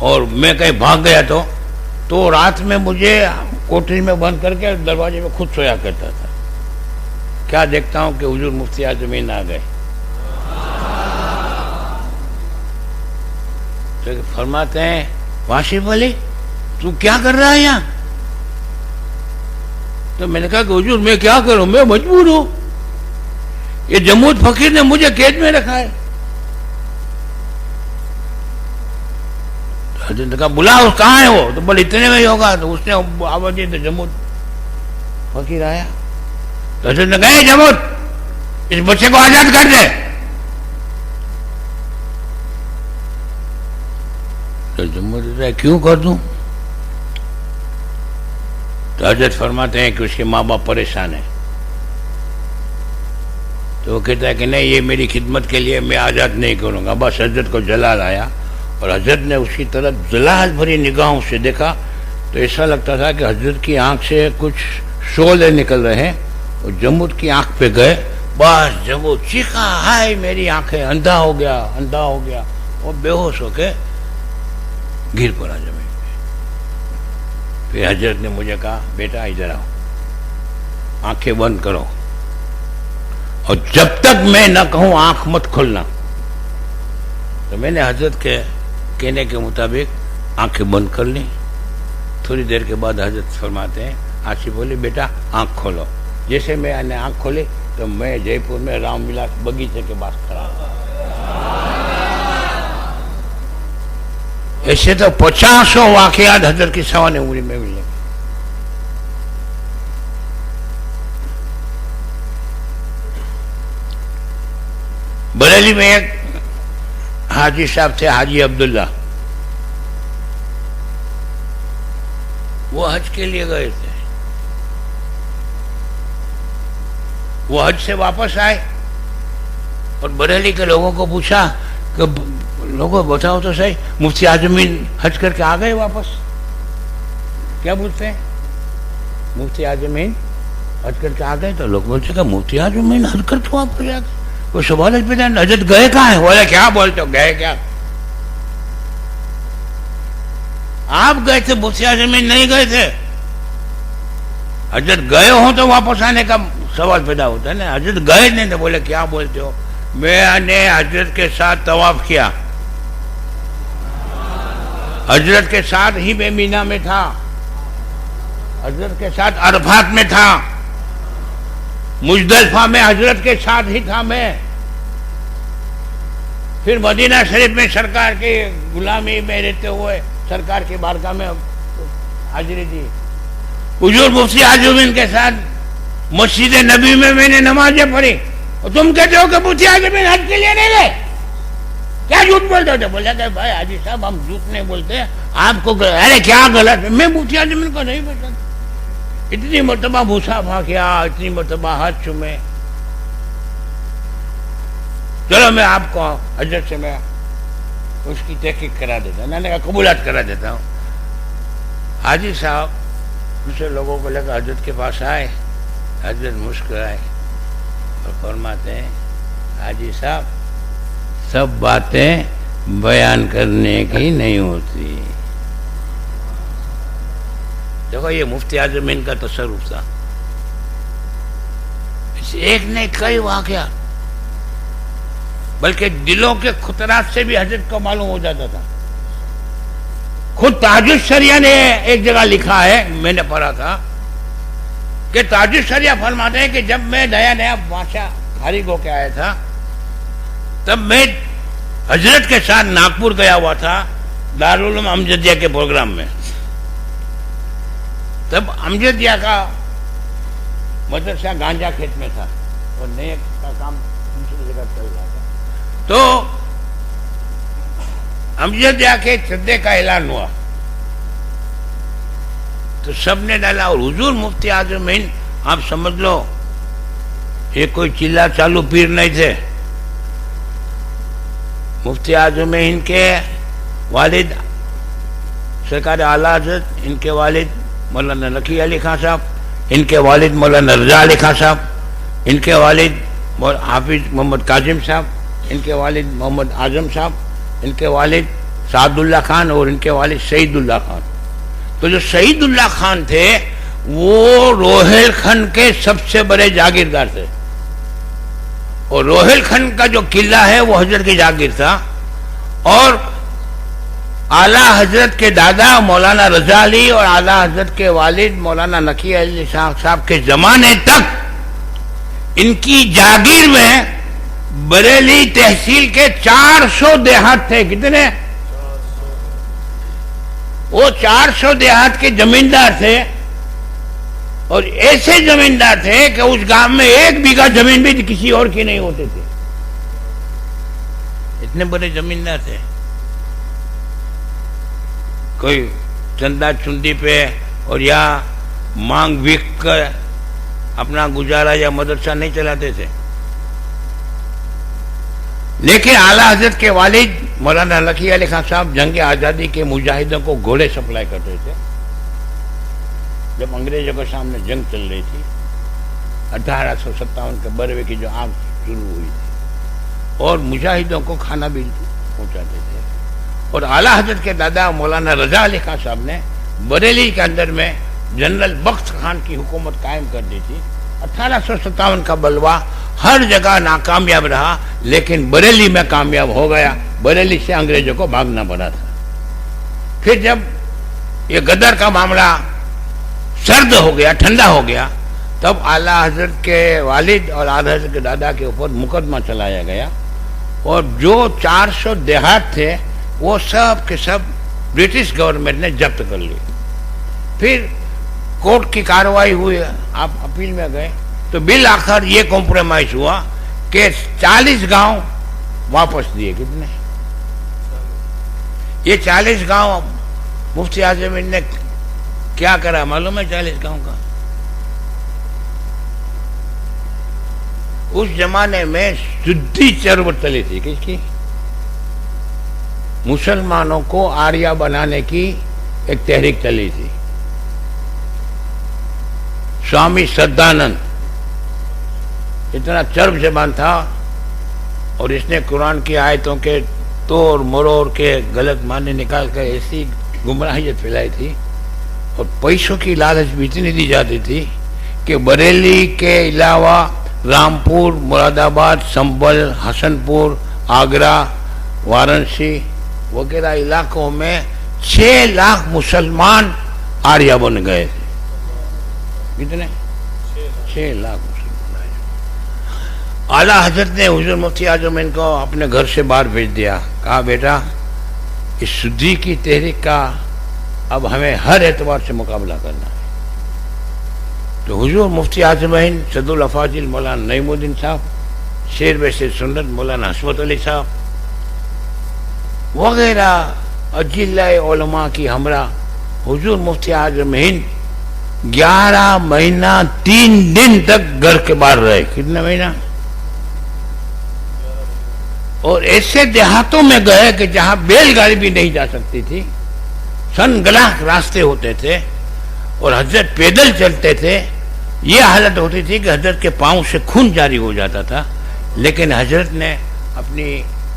और मैं कहीं भाग गया तो रात में मुझे कोठरी में बंद करके दरवाजे में खुद सोया करता था। क्या देखता हूं कि हुजूर मुफ्ती आजमीन आ गए। तो फरमाते हैं, वाशिफ अली तू क्या कर रहा है यहां? तो मैंने कहा कि हुजूर मैं क्या करूं, मैं मजबूर हूं, ये जम्मूद फकीर ने मुझे कैद में रखा है। तो हजरत ने कहा बुलाओ, कहां है वो? तो बोले इतने में ही होगा। तो उसने आवाज दी तो जम्मूद फकीर आया। तो हजरत ने कहा जम्मूद इस बच्चे को आजाद कर दे। तो जम्मूद क्यों कर दूं? तो हजरत फरमाते हैं कि उसके माँ बाप परेशान है। तो वो कहता है कि नहीं ये मेरी खिदमत के लिए मैं आज़ाद नहीं करूँगा। बस हजरत को जलाल आया और हजरत ने उसकी तरफ जलाल भरी निगाहों से देखा तो ऐसा लगता था कि हजरत की आंख से कुछ शोले निकल रहे हैं और जम्मूद की आंख पे गए। बस जम्मूद चीखा, हाय मेरी आंखें, अंधा हो गया, अंधा हो गया। वो बेहोश होके गिर पड़ा जमीन पे। फिर हजरत ने मुझे कहा बेटा इधर आओ, आंखें बंद करो और जब तक मैं न कहूं आंख मत खोलना। तो मैंने हजरत के कहने के मुताबिक आंखें बंद कर ली। थोड़ी देर के बाद हजरत फरमाते हैं, आसिफ बोली बेटा आंख खोलो। जैसे मैंने आंख खोली तो मैं जयपुर में रामविलास बगीचे के पास खड़ा। ऐसे तो 50 वाकयात हजरत की सवान उम्र में मिले। बरेली में एक हाजी साहब थे, हाजी अब्दुल्ला। वो हज के लिए गए थे। वो हज से वापस आए और बरेली के लोगों को पूछा कि लोगों बताओ तो सही, मुफ्ती आजमीन हज करके आ गए वापस? क्या बोलते हैं? मुफ्ती आजमीन हज करके आ गए? तो लोग बोलते कि मुफ्ती आजमीन हज करके वापस आ गए। वो सवाल पे हजरत गए कहाँ है? बोले क्या बोलते हो, गए क्या? आप गए थे, मुफ्ती आजमीन नहीं गए थे। हजरत गए हो तो वापस आने का सवाल पैदा होता है ना। हजरत गए नहीं तो बोले क्या बोलते हो? मैंने हजरत के साथ तवाफ किया, हजरत के साथ ही मैं मीना में था, हजरत के साथ अरफात में था, मुजदलिफा में हजरत के साथ ही था मैं। फिर मदीना शरीफ में सरकार की गुलामी में रहते हुए सरकार की बारगाह में हाजिरी दी। हुजूर मुफ्ती आजमीन के साथ मस्जिद नबी में मैंने नमाजें पढ़ी। और तुम कहते हो कि मुफ्ती आजमीन हज के लिए नहीं गए? क्या झूठ बोलते हो? बोला कि भाई हाजी साहब हम झूठ नहीं बोलते, आपको अरे क्या गलत है, मैं मुफ्ती आजमीन को नहीं पता। इतनी मरतबा मुसाफा किया, इतनी मरतबा हाथ चूमे। चलो मैं आपको हजरत से मैं उसकी तहकीक करा देता हूँ, मैंने कबूलात करा देता हूँ। हाजी साहब दूसरे लोगों को लेकर हजरत के पास आए। हजरत मुस्कुराए और फरमाते हैं, हाजी साहब सब बातें बयान करने की नहीं होती। देखो ये मुफ्ती आजमीन का तसर्रुफ था। एक ने कई वाकया, बल्कि दिलों के खुतरात से भी हजरत को मालूम हो जाता था। खुद ताजुद शरिया ने एक जगह लिखा है, मैंने पढ़ा था कि ताजुद शरिया फरमाते हैं कि जब मैं नया नया बादशाह फारिग होके आया था तब मैं हजरत के साथ नागपुर गया हुआ था दारुल उलूम अमजदिया के प्रोग्राम में। तब अमजदिया का मदरसा गांजा खेत में था और नए का काम दूसरी जगह चल रहा था। तो अमजद जाके सद्दे का ऐलान हुआ तो सबने डाला। और हुजूर मुफ्ती आजम हिंद, आप समझ लो ये कोई चिल्ला चालू पीर नहीं थे। मुफ्ती आजम हिंद के वालिद सरकार आला हज़रत, इनके वालिद मौलाना नकी अली खान साहब, इनके वालिद मौलाना रजा अली खान साहब, इनके वालिद हाफिज मोहम्मद काजिम साहब, इनके वालिद मोहम्मद आजम साहब, इनके वालिद सादुल्ला खान और इनके वालिद शहीदुल्ला खान। तो जो शहीदुल्ला खान थे वो रोहेलखंड के सबसे बड़े जागीरदार थे। और रोहेलखंड का जो किला है वो हजरत की जागीर था। और आला हजरत के दादा मौलाना रजा अली और आला हजरत के वालिद मौलाना नकी अली साहब के जमाने तक इनकी जागीर में बरेली तहसील के 400 देहात थे। कितने? वो 400 देहात के जमींदार थे। और ऐसे जमींदार थे कि उस गांव में 1 बीघा जमीन भी किसी और की नहीं होते थे। इतने बड़े जमींदार थे। कोई चंदा चुंदी पे और या मांग बिक कर अपना गुजारा या मदरसा नहीं चलाते थे। लेकिन आला हजरत के वालिद मौलाना नकी अली खान साहब जंग आजादी के मुजाहिदों को घोड़े सप्लाई करते थे। जब अंग्रेजों के सामने जंग चल रही थी 1857 के बरवे की जो आग शुरू हुई थी, और मुजाहिदों को खाना भी पहुंचाते थे। और आला हजरत के दादा मौलाना रजा अली खान साहब ने बरेली के अंदर में जनरल बख्त खान की हुकूमत कायम कर दी थी। 1857 का बलवा हर जगह नाकामयाब रहा, लेकिन बरेली में कामयाब हो गया। बरेली से अंग्रेजों को भागना पड़ा था। फिर जब ये गदर का मामला सर्द हो गया, ठंडा हो गया, तब आला हजरत के वालिद और आला हजरत के दादा के ऊपर मुकदमा चलाया गया। और जो 400 देहात थे वो सब के सब ब्रिटिश गवर्नमेंट ने जब्त कर लिए। फिर कोर्ट की कार्रवाई हुई, आप अपील में गए तो बिल आखिर ये कॉम्प्रोमाइज हुआ कि 40 गांव वापस दिए। कितने? ये 40 गांव मुफ्ती आजम ने क्या करा मालूम है? 40 गांव का उस जमाने में शुद्धि चर्व चली थी। किसकी? मुसलमानों को आर्या बनाने की एक तहरीक चली थी। स्वामी सद्दानंद इतना चर्ब जबान था और इसने कुरान की आयतों के तोड़ मरोड़ के गलत माने निकाल कर ऐसी गुमराहियत फैलाई थी। और पैसों की लालच भी इतनी दी जाती थी कि बरेली के अलावा रामपुर, मुरादाबाद, संभल, हसनपुर, आगरा, वाराणसी वगैरह इलाकों में 6 लाख मुसलमान आर्या बन गए थे। कितने? 6 लाख मुसलमान। आला हजरत ने हुजूर मुफ्ती आजम इनको अपने घर से बाहर भेज दिया। कहा बेटा इस शुद्धि की तहरीक का अब हमें हर एतबार से मुकाबला करना है। तो हुजूर मुफ्ती आजम हिंद सदुल अफाजिल मौलाना नईमुद्दीन साहब, शेर वैसे सुन्नत मौलाना हसमत अली साहब वगैरह अजिल्लाए उलमा की हमरा हुजूर मुफ्ती आजम हिंद 11 महीना 3 दिन तक घर के बाहर रहे। कितने महीना? और ऐसे देहातों में गए कि जहां बैलगाड़ी भी नहीं जा सकती थी, सनगलाख रास्ते होते थे और हजरत पैदल चलते थे। ये हालत होती थी कि हजरत के पांव से खून जारी हो जाता था। लेकिन हजरत ने अपनी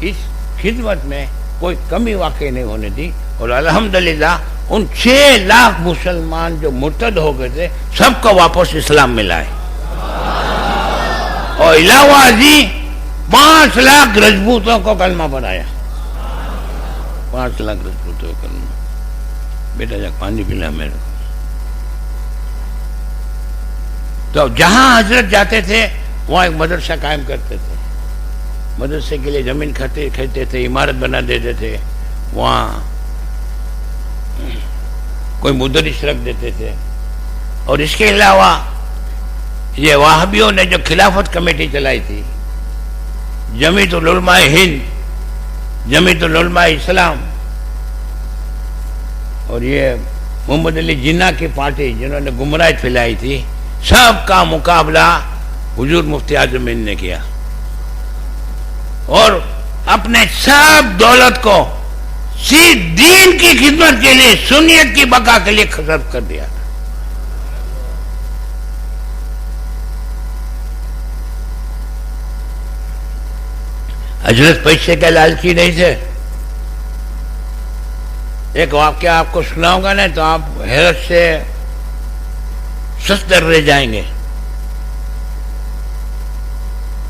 इस खिदमत में कोई कमी वाकई नहीं होने दी। और अल्हम्दुलिल्लाह उन 6 लाख मुसलमान जो मुर्तद हो गए थे सबको वापस इस्लाम मिला है। और इलावा जी 5 लाख रजपूतों को कलमा पढ़ाया। 5 लाख रजपूतों को कलमा। बेटा जा पानी पिला मेरे को। तो जहां हजरत जाते थे वहां एक मदरसा कायम करते थे। मदरसे के लिए जमीन खरीदते थे, इमारत बना देते थे, वहां कोई मुदरिस रख देते थे। और इसके अलावा ये वहाबियों ने जो खिलाफत कमेटी चलाई थी, जमीयतुल उलमा हिंद, जमीयतुल उलमा इस्लाम और ये मोहम्मद अली जिन्ना की पार्टी जिन्होंने गुमराही फैलाई थी, सबका मुकाबला हुजूर मुफ्ती आजम ने किया और अपने सब दौलत को सिर्फ दीन की खिदमत के लिए, सुन्नियत की बका के लिए खर्च कर दिया। हजरत पैसे के लालची नहीं थे। एक वाक्या आपको सुनाऊंगा ना तो आप हैरत से सस्तर रह जाएंगे।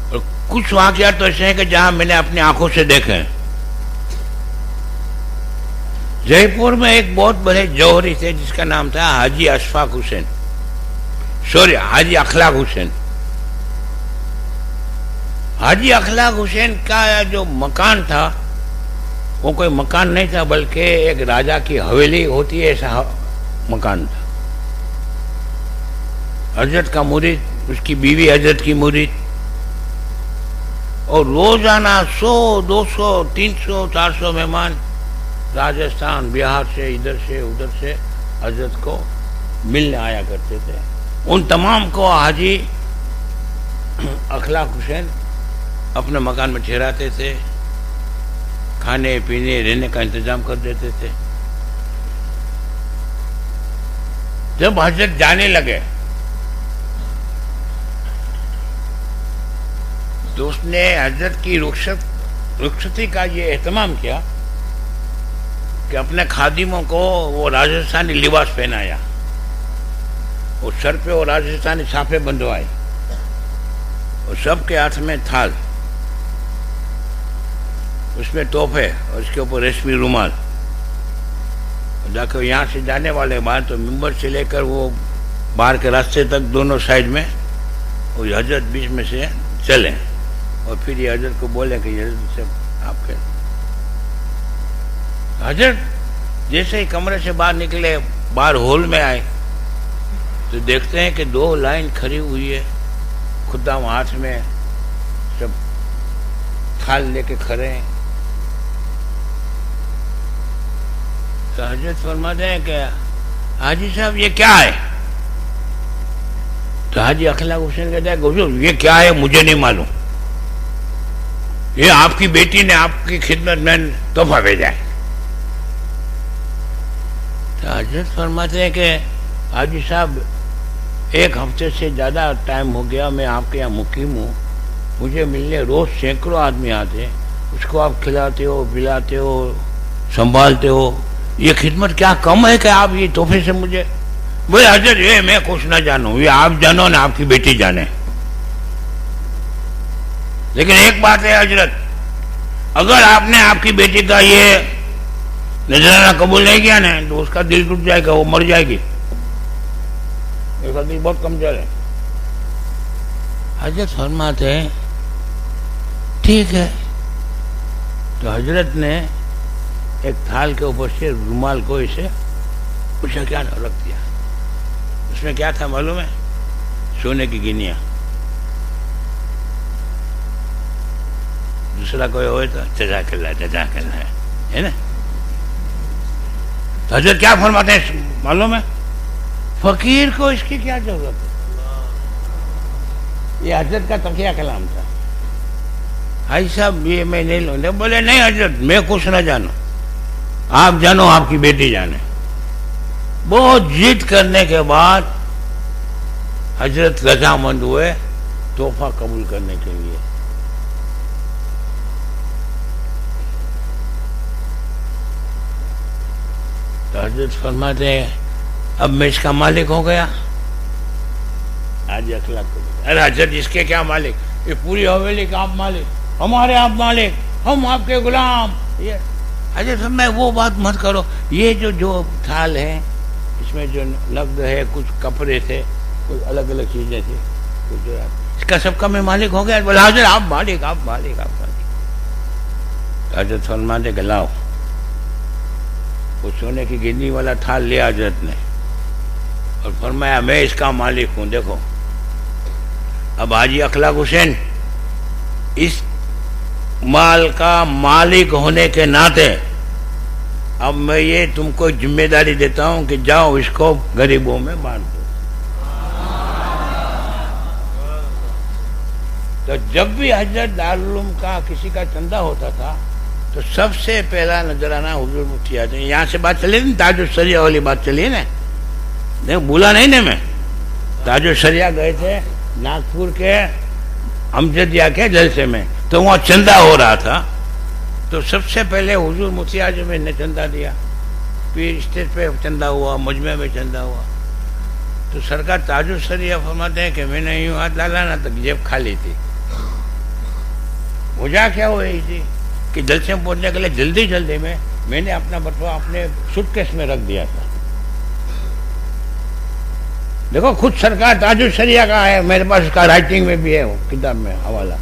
और कुछ वाक्या तो ऐसे हैं कि जहां मैंने अपनी आंखों से देखे। जयपुर में एक बहुत बड़े जौहरी थे जिसका नाम था हाजी अशफाक हुसैन, सॉरी हाजी अखलाक हुसैन। हाजी अखलाक हुसैन का जो मकान था वो कोई मकान नहीं था बल्कि एक राजा की हवेली होती है, ऐसा मकान था। हजरत का मुरीद, उसकी बीवी हजरत की मुरीद, और रोजाना 100, 200, 300, 400 मेहमान राजस्थान, बिहार से, इधर से उधर से हजरत को मिलने आया करते थे। उन तमाम को हाजी अखलाक हुसैन अपने मकान में ठहराते थे, खाने पीने रहने का इंतजाम कर देते थे। जब हजरत जाने लगे तो उसने हजरत की रुखसती का ये एहतमाम किया कि अपने खादिमों को वो राजस्थानी लिबास पहनाया, और सर पे वो राजस्थानी साफे बंधवाए, और सबके हाथ में थाल, उसमें तोहफे और उसके ऊपर रेशमी रुमाल। जाकर यहाँ से जाने वाले बाहर तो मिंबर से लेकर वो बाहर के रास्ते तक दोनों साइड में वो हजरत बीच में से चले, और फिर ये हजरत को बोले कि हजरत से आपके हजरत जैसे ही कमरे से बाहर निकले, बाहर हॉल में आए तो देखते हैं कि 2 लाइन खड़ी हुई है, खुदाम हाथ में सब थाल लेके खड़े हैं। तो हजरत फरमाते हैं कि हाजी साहब ये क्या है? तो हाजी अखलाक हुसैन कहता है हुजूर ये क्या है मुझे नहीं मालूम, ये आपकी बेटी ने आपकी खिदमत में तोहफा भेजा है। तो हजरत फरमाते हैं कि हाजी साहब 1 हफ्ते से ज्यादा टाइम हो गया मैं आपके यहाँ मुकीम हूँ, मुझे मिलने रोज सैकड़ों आदमी आते हैं, उसको आप खिलाते हो, पिलाते हो, संभालते हो, ये खिदमत क्या कम है कि आप ये तोहफे से मुझे? बोले हजरत ये मैं कुछ ना जानूं, ये आप जानो ना आपकी बेटी जाने। लेकिन एक बात है हजरत, अगर आपने आपकी बेटी का ये नजराना कबूल नहीं किया ना तो उसका दिल टूट जाएगा, वो मर जाएगी, उसका दिल बहुत कमजोर है। हजरत फरमाते हैं ठीक है। तो हजरत ने एक थाल के ऊपर से रुमाल को इसे पूछा क्या रख दिया। उसमें क्या था मालूम है? सोने की गिनिया। दूसरा कोई हो तो जज़ाकल्लाह है ना। तो हजरत क्या फरमाते हैं मालूम है? फकीर को इसकी क्या जरूरत है? ये हजरत का तकिया कलाम था। भाई साहब ये मैं नहीं लूंगा। बोले नहीं हजरत मैं कुछ ना जानो, आप जानो आपकी बेटी जाने। बहुत जिद करने के बाद हजरत रजामंद हुए तोहफा कबूल करने के लिए। तो हजरत फरमाते हैं अब मैं इसका मालिक हो गया। आज अखलाक को अरे हजरत इसके क्या मालिक, ये पूरी हवेली का आप मालिक, हमारे आप मालिक, हम आपके गुलाम। ये हजरत मैं वो बात मत करो, ये जो थाल है इसमें जो नकद है, कुछ कपड़े थे, कुछ अलग अलग चीजें थी, कुछ जो इसका सबका मैं मालिक हो गया। बोला हजरत आप मालिक, आप मालिक, आप मालिक। हजरत फरमाते के लाओ वो सोने की गिन्नी वाला थाल लिया हजरत ने और फरमाया मैं इसका मालिक हूं, देखो अब हाजी अखलाक हुसैन इस माल का मालिक होने के नाते अब मैं ये तुमको जिम्मेदारी देता हूं कि जाओ इसको गरीबों में बांट दो। तो जब भी हजरत दारुल उलूम का किसी का चंदा होता था तो सबसे पहला नजराना हुजूर मुफ्ती आजम, यहाँ से बात चली ना, ताजुल शरिया वाली बात चली ना, देखो भूला नहीं ना मैं। ताजुल शरिया गए थे नागपुर के अमजदिया के जलसे में, तो वहाँ चंदा हो रहा था, तो सबसे पहले हुजूर मुफ्ती आजम ने चंदा दिया, फिर स्टेज पे चंदा हुआ, मजमे में चंदा हुआ। तो सरकार ताजुल शरिया फरमाते हैं कि मैंने यूं हाथ डाला ना तो जेब खाली थी। वजह क्या हुई थी कि जलसे में पहुंचने के लिए जल्दी जल्दी में मैंने अपना बटुआ अपने सूटकेस में रख दिया था। देखो खुद सरकार ताजुल शरिया का है, मेरे पास उसका राइटिंग में भी है, वो किताब में हवाला।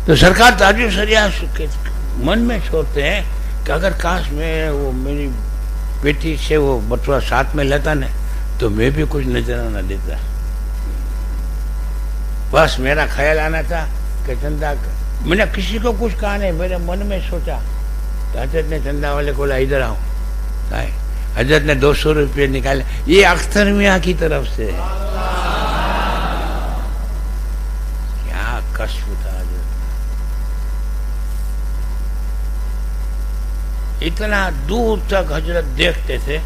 तो सरकार ताजुल शरिया मन में सोचते हैं कि अगर काश मैं वो मेरी बेटी से वो बटुआ साथ में लेता ना तो मैं भी कुछ नजराना देता। बस मेरा ख्याल आना था कि चंदा, मैंने किसी को कुछ कहा नहीं, मेरे मन में सोचा। तो हजरत ने चंदा वाले को ला, इधर आओ। हजरत ने 200 रुपये निकाले, ये अख्तर मियाँ की तरफ से है। क्या कष्ट था हजरत, इतना दूर तक हजरत देखते थे,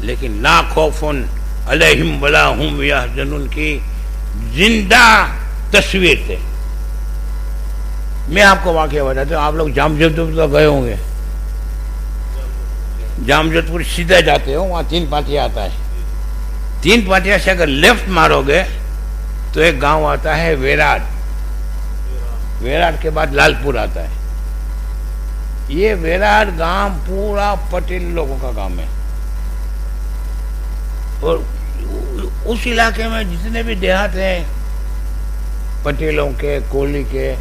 लेकिन ला खौफुन अलैहिम वला हुम यहज़नुन की जिंदा तस्वीर थे। मैं आपको वाकया बताता हूँ, आप लोग जामजोधपुर तो गए होंगे, जामजोधपुर सीधा जाते हो, वहाँ 3 पाटिया आता है। 3 पाटिया से अगर लेफ्ट मारोगे तो एक गांव आता है वेराड, वेराड के बाद लालपुर आता है। ये वेराड गांव पूरा पटेल लोगों का गांव है, और उस इलाके में जितने भी देहात हैं पटेलों के, कोली के,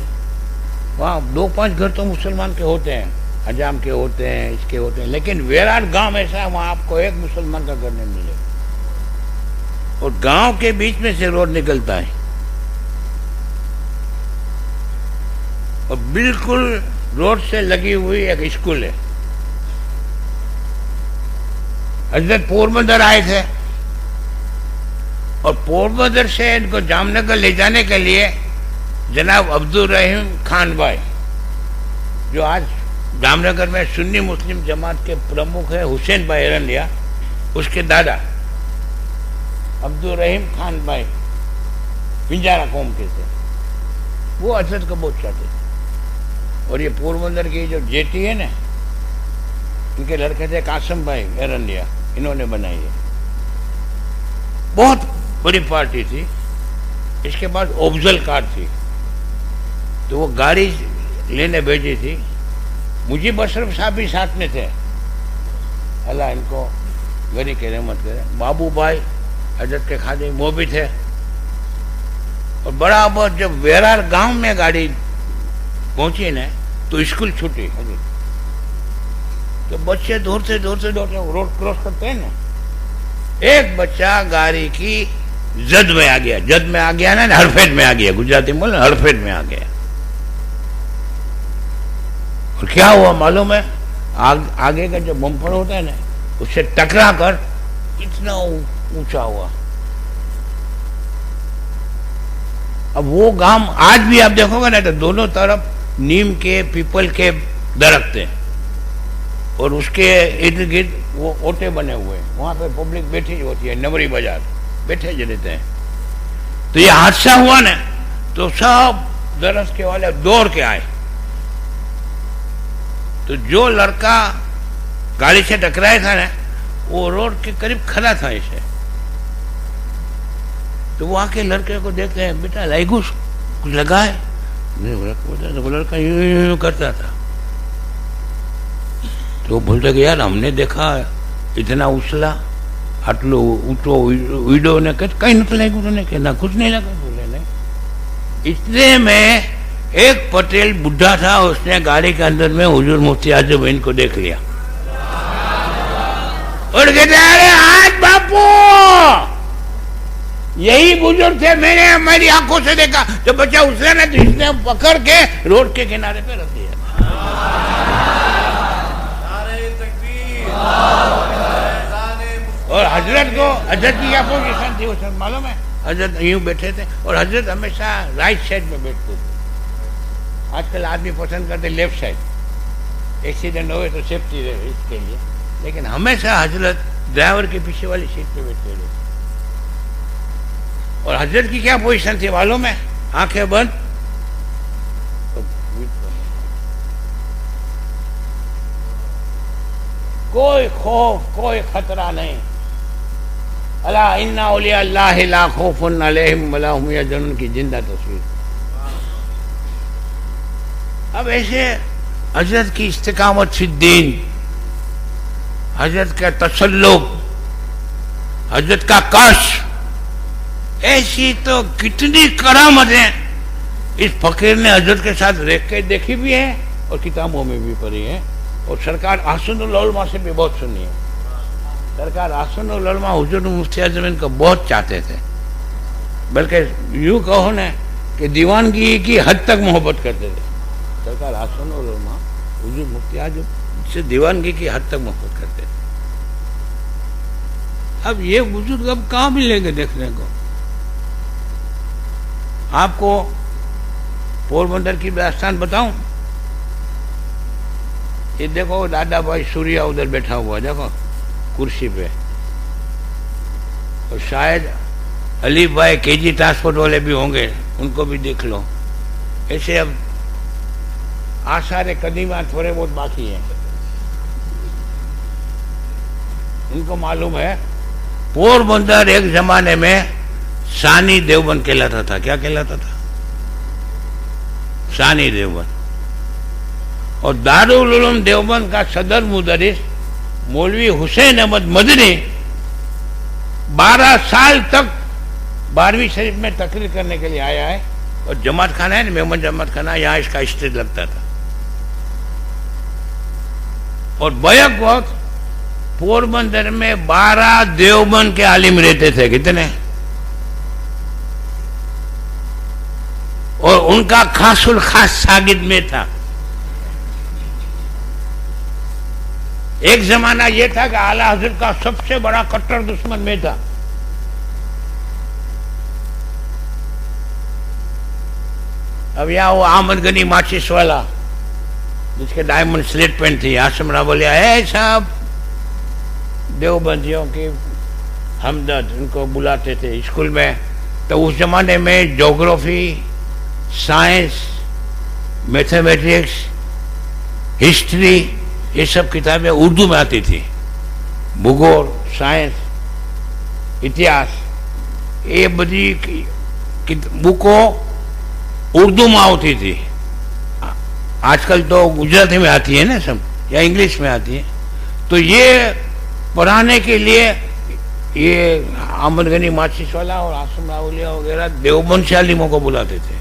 वहाँ 2-5 घर तो मुसलमान के होते हैं, हजाम के होते हैं, इसके होते हैं, लेकिन वेराट गांव ऐसा है वहाँ आपको एक मुसलमान का घर नहीं मिलेगा। और गांव के बीच में से रोड निकलता है, और बिल्कुल रोड से लगी हुई एक स्कूल है। हजरत पोरबंदर आए थे, और पोरबंदर से इनको जामनगर ले जाने के लिए जनाब अब्दुल रहीम खान भाई, जो आज जामनगर में सुन्नी मुस्लिम जमात के प्रमुख है, हुसैन भाई एरंडिया, उसके दादा अब्दुल रहीम खान भाई पिंजारा कौम के थे, वो हजरत को बहुत चाहते थे। और ये पोरबंदर की जो जेटी है ना, इनके लड़के थे कासम भाई एरंडिया, इन्होंने बनाई है। बहुत बड़ी पार्टी थी। इसके बाद अफजल कार थी, तो वो गाड़ी लेने भेजी थी। मुजीब अशरफ साहब भी साथ में थे, अल्लाह इनको गनी के रहमत करे। बाबू भाई हजरत के खादिम वो भी थे। और बराबर जब वेरार गांव में गाड़ी पहुंची ना, तो स्कूल छूटी। तो बच्चे दौड़ते दौड़ते दौड़ते रोड क्रॉस करते हैं ना, एक बच्चा गाड़ी की जद में आ गया, जद में आ गया ना, हड़फेट में आ गया, गुजराती में बोले हड़फेट में आ गया। और क्या हुआ मालूम है, आगे का जो बम्पर होता है ना, उससे टकरा कर इतना ऊंचा हुआ। अब वो गांव आज भी आप देखोगे ना, तो दोनों तरफ नीम के, पीपल के दरख्त हैं, और उसके इर्द गिर्द वो ओटे बने हुए हैं। वहां पे पब्लिक बैठी होती है, नवरी बाजार बैठे जो रहते हैं। तो ये हादसा हुआ ना, तो सब दरख्त के वाले दौड़ के आए। तो जो लड़का गाड़ी से टकराया था ना, वो रोड के करीब खड़ा था इसे। तो वो आके लड़के को देखते हैं, बेटा लाइगुस कुछ लगा है? वो लड़का यूं करता था। तो बोलते कि यार हमने देखा इतना उछला, आटलो ऊंचो वीडो ने कहीं नहीं लगा, उन्होंने कहना कुछ नहीं लगा। बोले नहीं। इतने में एक पटेल बुढ़ा था, उसने गाड़ी के अंदर में हुजूर मुफ्ती आजम इनको देख लिया और कहते अरे आज बापू यही बुजुर्ग थे, मैंने मेरी आंखों से देखा। जब बच्चा उछला ना तो इसने पकड़ के रोड के किनारे पे रख दिया। और हजरत की क्या पोजीशन थी उस मालूम है? हजरत यूं बैठे थे और हजरत हमेशा राइट साइड में बैठते थे। आजकल आदमी पसंद करते लेफ्ट साइड, एक्सीडेंट हो तो सेफ्टी रहे इसके लिए, लेकिन हमेशा हजरत ड्राइवर के पीछे वाली सीट पे बैठते थे। और हजरत की क्या पोजीशन थी मालूम है? आंखें बंद, कोई खौफ, कोई खतरा नहीं। अला इन्ना औलिया अल्लाह ला खौफुन अलैहिम वला हुम यहज़नून की जिंदा तस्वीर। अब ऐसे हजरत की इस्तिकामत फिद्दीन, हजरत का तसल्लुक, हजरत का कश, ऐसी तो कितनी करामतें इस फकीर ने हजरत के साथ रह के देखी भी है और किताबों में भी पढ़ी है। और सरकार आसनुल उलमा से भी बहुत सुनी है। सरकार आसनुल उलमा हुजूर मुफ्ती आज़म इनको बहुत चाहते थे, बल्कि यूं कहो ना कि दीवानगी की हद तक मोहब्बत करते थे। सरकार आसनुल उलमा हुजूर मुफ्ती आज़म से दीवानगी की हद तक मोहब्बत करते थे। अब ये बुजुर्ग अब कहाँ मिलेंगे देखने को? आपको पोरबंदर की दास्तान बताऊं? ये देखो दादा भाई सूर्या उधर बैठा हुआ, देखो कुर्सी पे। और शायद अली भाई केजी ट्रांसपोर्ट वाले भी होंगे, उनको भी देख लो। ऐसे अब आसार कदीमा थोड़े बहुत बाकी हैं। इनको मालूम है पोरबंदर एक जमाने में सानी देवबंद कहलाता था। क्या कहलाता था? सानी देवबंद। और दारुल उलूम देवबंद का सदर मुदरिस मौलवी हुसैन अहमद मदनी 12 साल तक 12वीं शरीफ में तकरीर करने के लिए आया है। और जमात खाना है ना, मेमन जमात खाना, यहाँ इसका स्टेज लगता था। और बैक वक्त पोरबंदर में 12 देवबंद के आलिम रहते थे। कितने? और उनका खासुल खास शागिर्द में था। एक जमाना यह था कि आला हजरत का सबसे बड़ा कट्टर दुश्मन में था। अब यहाँ वो अहमद गनी माचिस वाला जिसके डायमंड स्लेट पेन थी, आसम रावलिया है साहब, देवबंदियों की हमदर्द उनको बुलाते थे स्कूल में। तो उस जमाने में ज्योग्राफी, साइंस, मैथमेटिक्स, हिस्ट्री, ये सब किताबें उर्दू में आती थी। भूगोल, साइंस, इतिहास, ये बड़ी बुकों उर्दू में आती थी। आजकल तो गुजराती में आती है ना सब, या इंग्लिश में आती है। तो ये पढ़ाने के लिए ये अहमद गनी माचिस वाला और आसम रावलिया वगैरह देवबंद से आलिमों को बुलाते थे।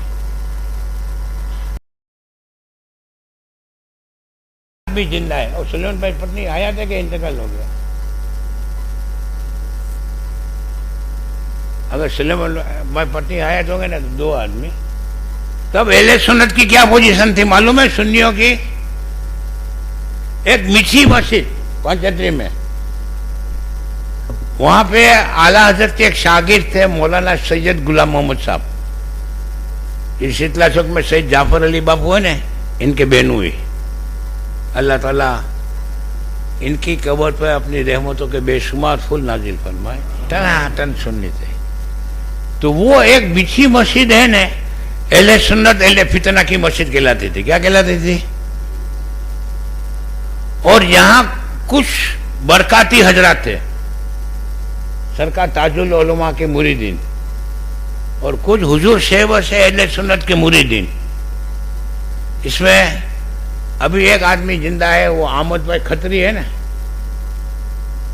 भी जिंदा है। और सुलेमान भाई पत्नी आया था कि इंतकाल हो गया? अगर सुलेमान भाई पत्नी आया होंगे ना तो 2 आदमी। तब अहले सुन्नत की क्या पोजीशन थी मालूम है? सुन्नियों की एक मीठी मस्जिद पंचतरी में, वहां पे आला हजरत के एक शागिर्द थे मौलाना सैयद गुलाम मोहम्मद साहब। इस शीतला चौक में सैयद जाफर अली बाबू है ना, इनके बहन हुई। अल्लाह ताला इनकी कब्र पर अपनी रहमतों के बेशुमार फूल नाजिल फरमाए। टनाटन सुन्नी थे। तो वो एक बिछी मस्जिद है ना, अहले सुन्नत अहले फितना की मस्जिद कहलाती थी। क्या कहलाती थी? और यहाँ कुछ बरकाती हजरात थे, सरकार ताजुल उलमा के मुरीदीन, और कुछ हुजूर शेब से अहले सुन्नत के मुरीदीन। इसमें अभी एक आदमी जिंदा है, वो अहमद भाई खत्री है ना,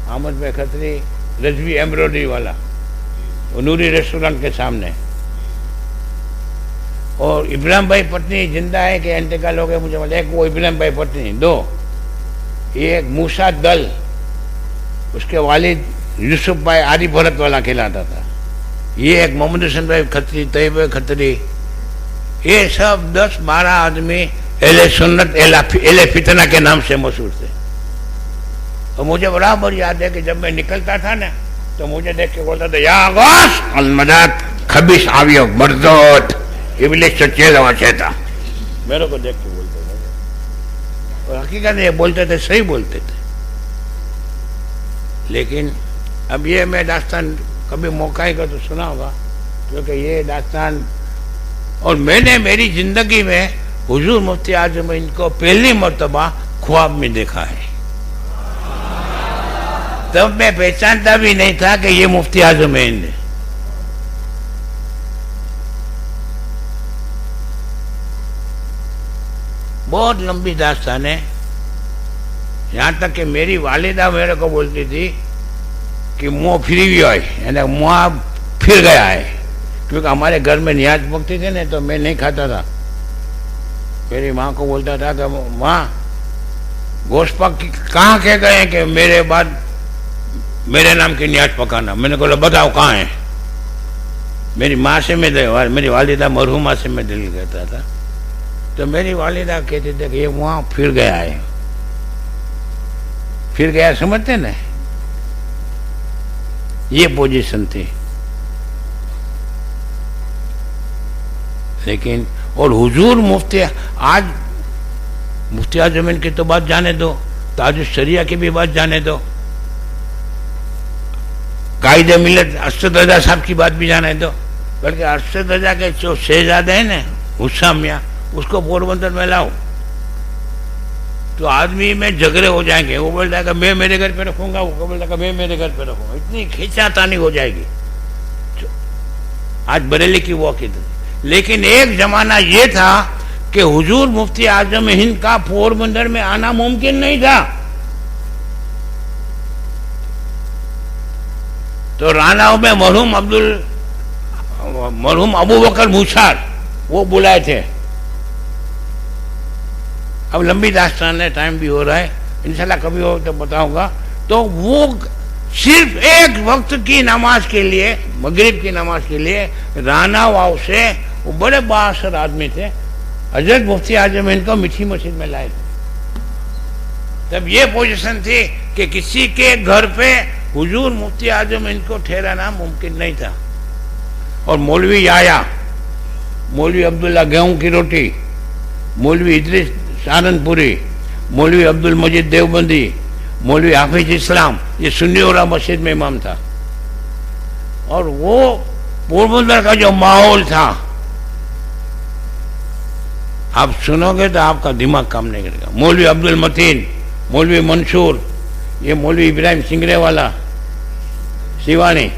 अहमद भाई खत्री, रजवी एम्ब्रॉयडरी वाला, वो नूरी रेस्टोरेंट के सामने। और इब्राहिम भाई पत्नी जिंदा है कि इंतकाल हो गया मुझे मतलब। एक वो इब्राहिम भाई पत्नी, 2 एक मूसा दल, उसके वालिद यूसुफ भाई आरी भरत वाला कहलाता था। ये एक मोहम्मद हुसैन भाई खत्री, तैयब खत्री, ये सब 10-12 आदमी एले सुन्नत एले फितना के नाम से मशहूर थे। और मुझे बराबर याद है कि जब मैं निकलता था ना तो मुझे देख के बोलता था, या गौस अलमदात खबीस आवियो मर्दोत इब्लिस चेला वचेता, मेरे को देख के बोलते थे। और हकीकत ये बोलते थे, सही बोलते थे। लेकिन अब ये मैं दास्तान कभी मौका ही का तो सुना होगा, क्योंकि ये दास्तान, और मैंने मेरी जिंदगी में हुजूर मुफ्ती आजम इनको पहली मर्तबा ख्वाब में देखा है। तब मैं पहचानता भी नहीं था कि ये मुफ्ती आजम है। बहुत लंबी दास्तान है। यहां तक कि मेरी वालिदा मेरे को बोलती थी कि मुंह फिरी हुई है, यानी मुंह फिर गया है, क्योंकि हमारे घर में नियाज पकती थी ना तो मैं नहीं खाता था। मेरी माँ को बोलता था कि माँ गोश्त पक कहाँ कह गए कि मेरे बाद मेरे नाम की नियाज पकाना। मैंने बोला बताओ कहाँ है। मेरी माँ से मैं मेरी वालिदा मरहूमा से मैं दिल कहता था, तो मेरी वालिदा कहती थी कि ये मुँह फिर गया है। फिर गया समझते ना, ये पोजीशन थी। लेकिन और हुजूर मुफ्ती, आज मुफ्ती आजम की तो बात जाने दो, ताजुश शरिया की भी बात जाने दो, कायदे मिलत अरशद रजा साहब की बात भी जाने दो, बल्कि अरशद रजा के जो शहजादे हैं ना हुस्साम मियां, उसको पोरबंदर में लाओ तो आदमी में झगड़े हो जाएंगे। वो बोलता है कि मैं मेरे घर पे रखूंगा, वो बोलता है कि मैं मेरे घर पे रखूंगा। इतनी खींचातानी हो जाएगी। आज बरेली की वो अकीदत। लेकिन एक जमाना ये था कि हुजूर मुफ्ती आजम हिंद का पोरबंदर में आना मुमकिन नहीं था। तो रानाओं में मरहूम अबू बकर मूसार वो बुलाए थे। अब लंबी दास्तान है, टाइम भी हो रहा है, इंशाल्लाह कभी हो तो बताऊंगा। तो वो सिर्फ एक वक्त की नमाज के लिए, मगरिब की नमाज के लिए राना वाव से, वो बड़े बासर आदमी थे, हजरत मुफ्ती आजम इनको मीठी मस्जिद में लाए थे। तब ये पोजीशन थी कि किसी के घर पे हुजूर मुफ्ती आजम इनको ठहराना मुमकिन नहीं था। और मौलवी आया, मौलवी अब्दुल्ला गेहूं की रोटी, मौलवी इदरीस सहारनपुरी, मौलवी अब्दुल मजीद देवबंदी, मौलवी हाफिज इस्लाम, ये सुन्नी मस्जिद में इमाम था। और वो पोरबंदर का जो माहौल था, आप सुनोगे तो आपका दिमाग काम नहीं करेगा। मौलवी अब्दुल मतीन, मौलवी मंसूर, ये मौलवी इब्राहिम सिंगरे वाला सिवानी,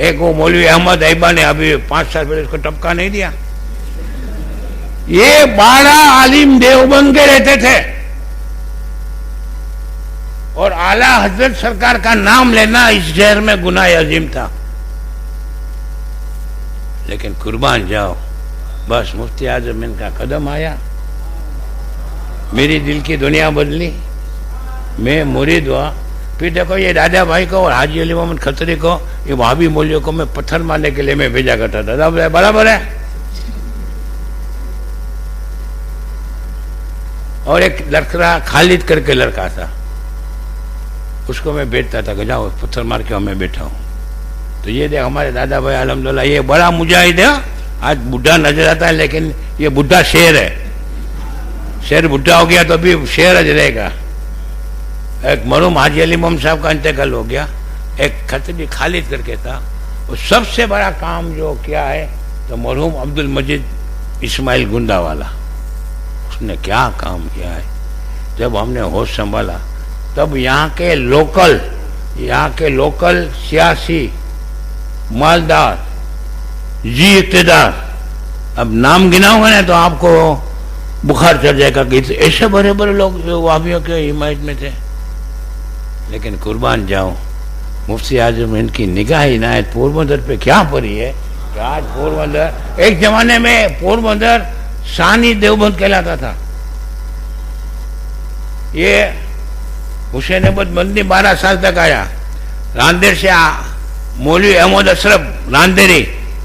एक वो मौलवी अहमद ऐबा ने अभी 5 साल पहले उसको टपका नहीं दिया। ये 12 आलिम देवबंद के रहते थे। और आला हजरत सरकार का नाम लेना इस शहर में गुनाह अजीम था। लेकिन कुर्बान जाओ, बस मुफ्ती आजम इनका कदम आया, मेरी दिल की दुनिया बदली, मैं मुरीद हुआ। फिर देखो ये दादा भाई को और हाजी अली मोहम्मद खत्री को, ये वहाबी मौलवियों को मैं पत्थर मारने के लिए मैं भेजा करता था। बराबर है। और एक लड़का खालिद करके लड़का था, उसको मैं भेजता था कि जाओ पत्थर मार के मैं बैठा हूँ। तो ये देख हमारे दादा भाई अल्हम्दुलिल्लाह, ये बड़ा मुजाहिद है। आज बुढ़ा नजर आता है, लेकिन ये बुढ़ा शेर है। शेर बुढ़ा हो गया तो अभी शेर ज रहेगा। एक मरहूम हाजी अली मोहम्मद साहब का इंतकाल हो गया, एक खतरी खालिद करके था। और सबसे बड़ा काम जो किया है तो मरहूम अब्दुल मजीद इस्माइल गुंदा वाला, उसने क्या काम किया है। जब हमने होश संभाला तब यहाँ के लोकल सियासी मालदार जी इक़्तिदार, अब नाम गिनाऊंगा ना तो आपको बुखार चढ़ जाएगा कि ऐसे बड़े बड़े लोग जो वहाबियों के हिमायत में थे। लेकिन कुर्बान जाऊं, मुफ्ती आजम इनकी निगाह इनायत पोरबंदर पे क्या पड़ी है कि आज पोरबंदर, एक जमाने में पोरबंदर सानी देवबंद कहलाता था। ये हुसैन अहमद मदनी 12 साल तक आया, रांदेर से मौलवी अहमद अशरफ रांदेरी,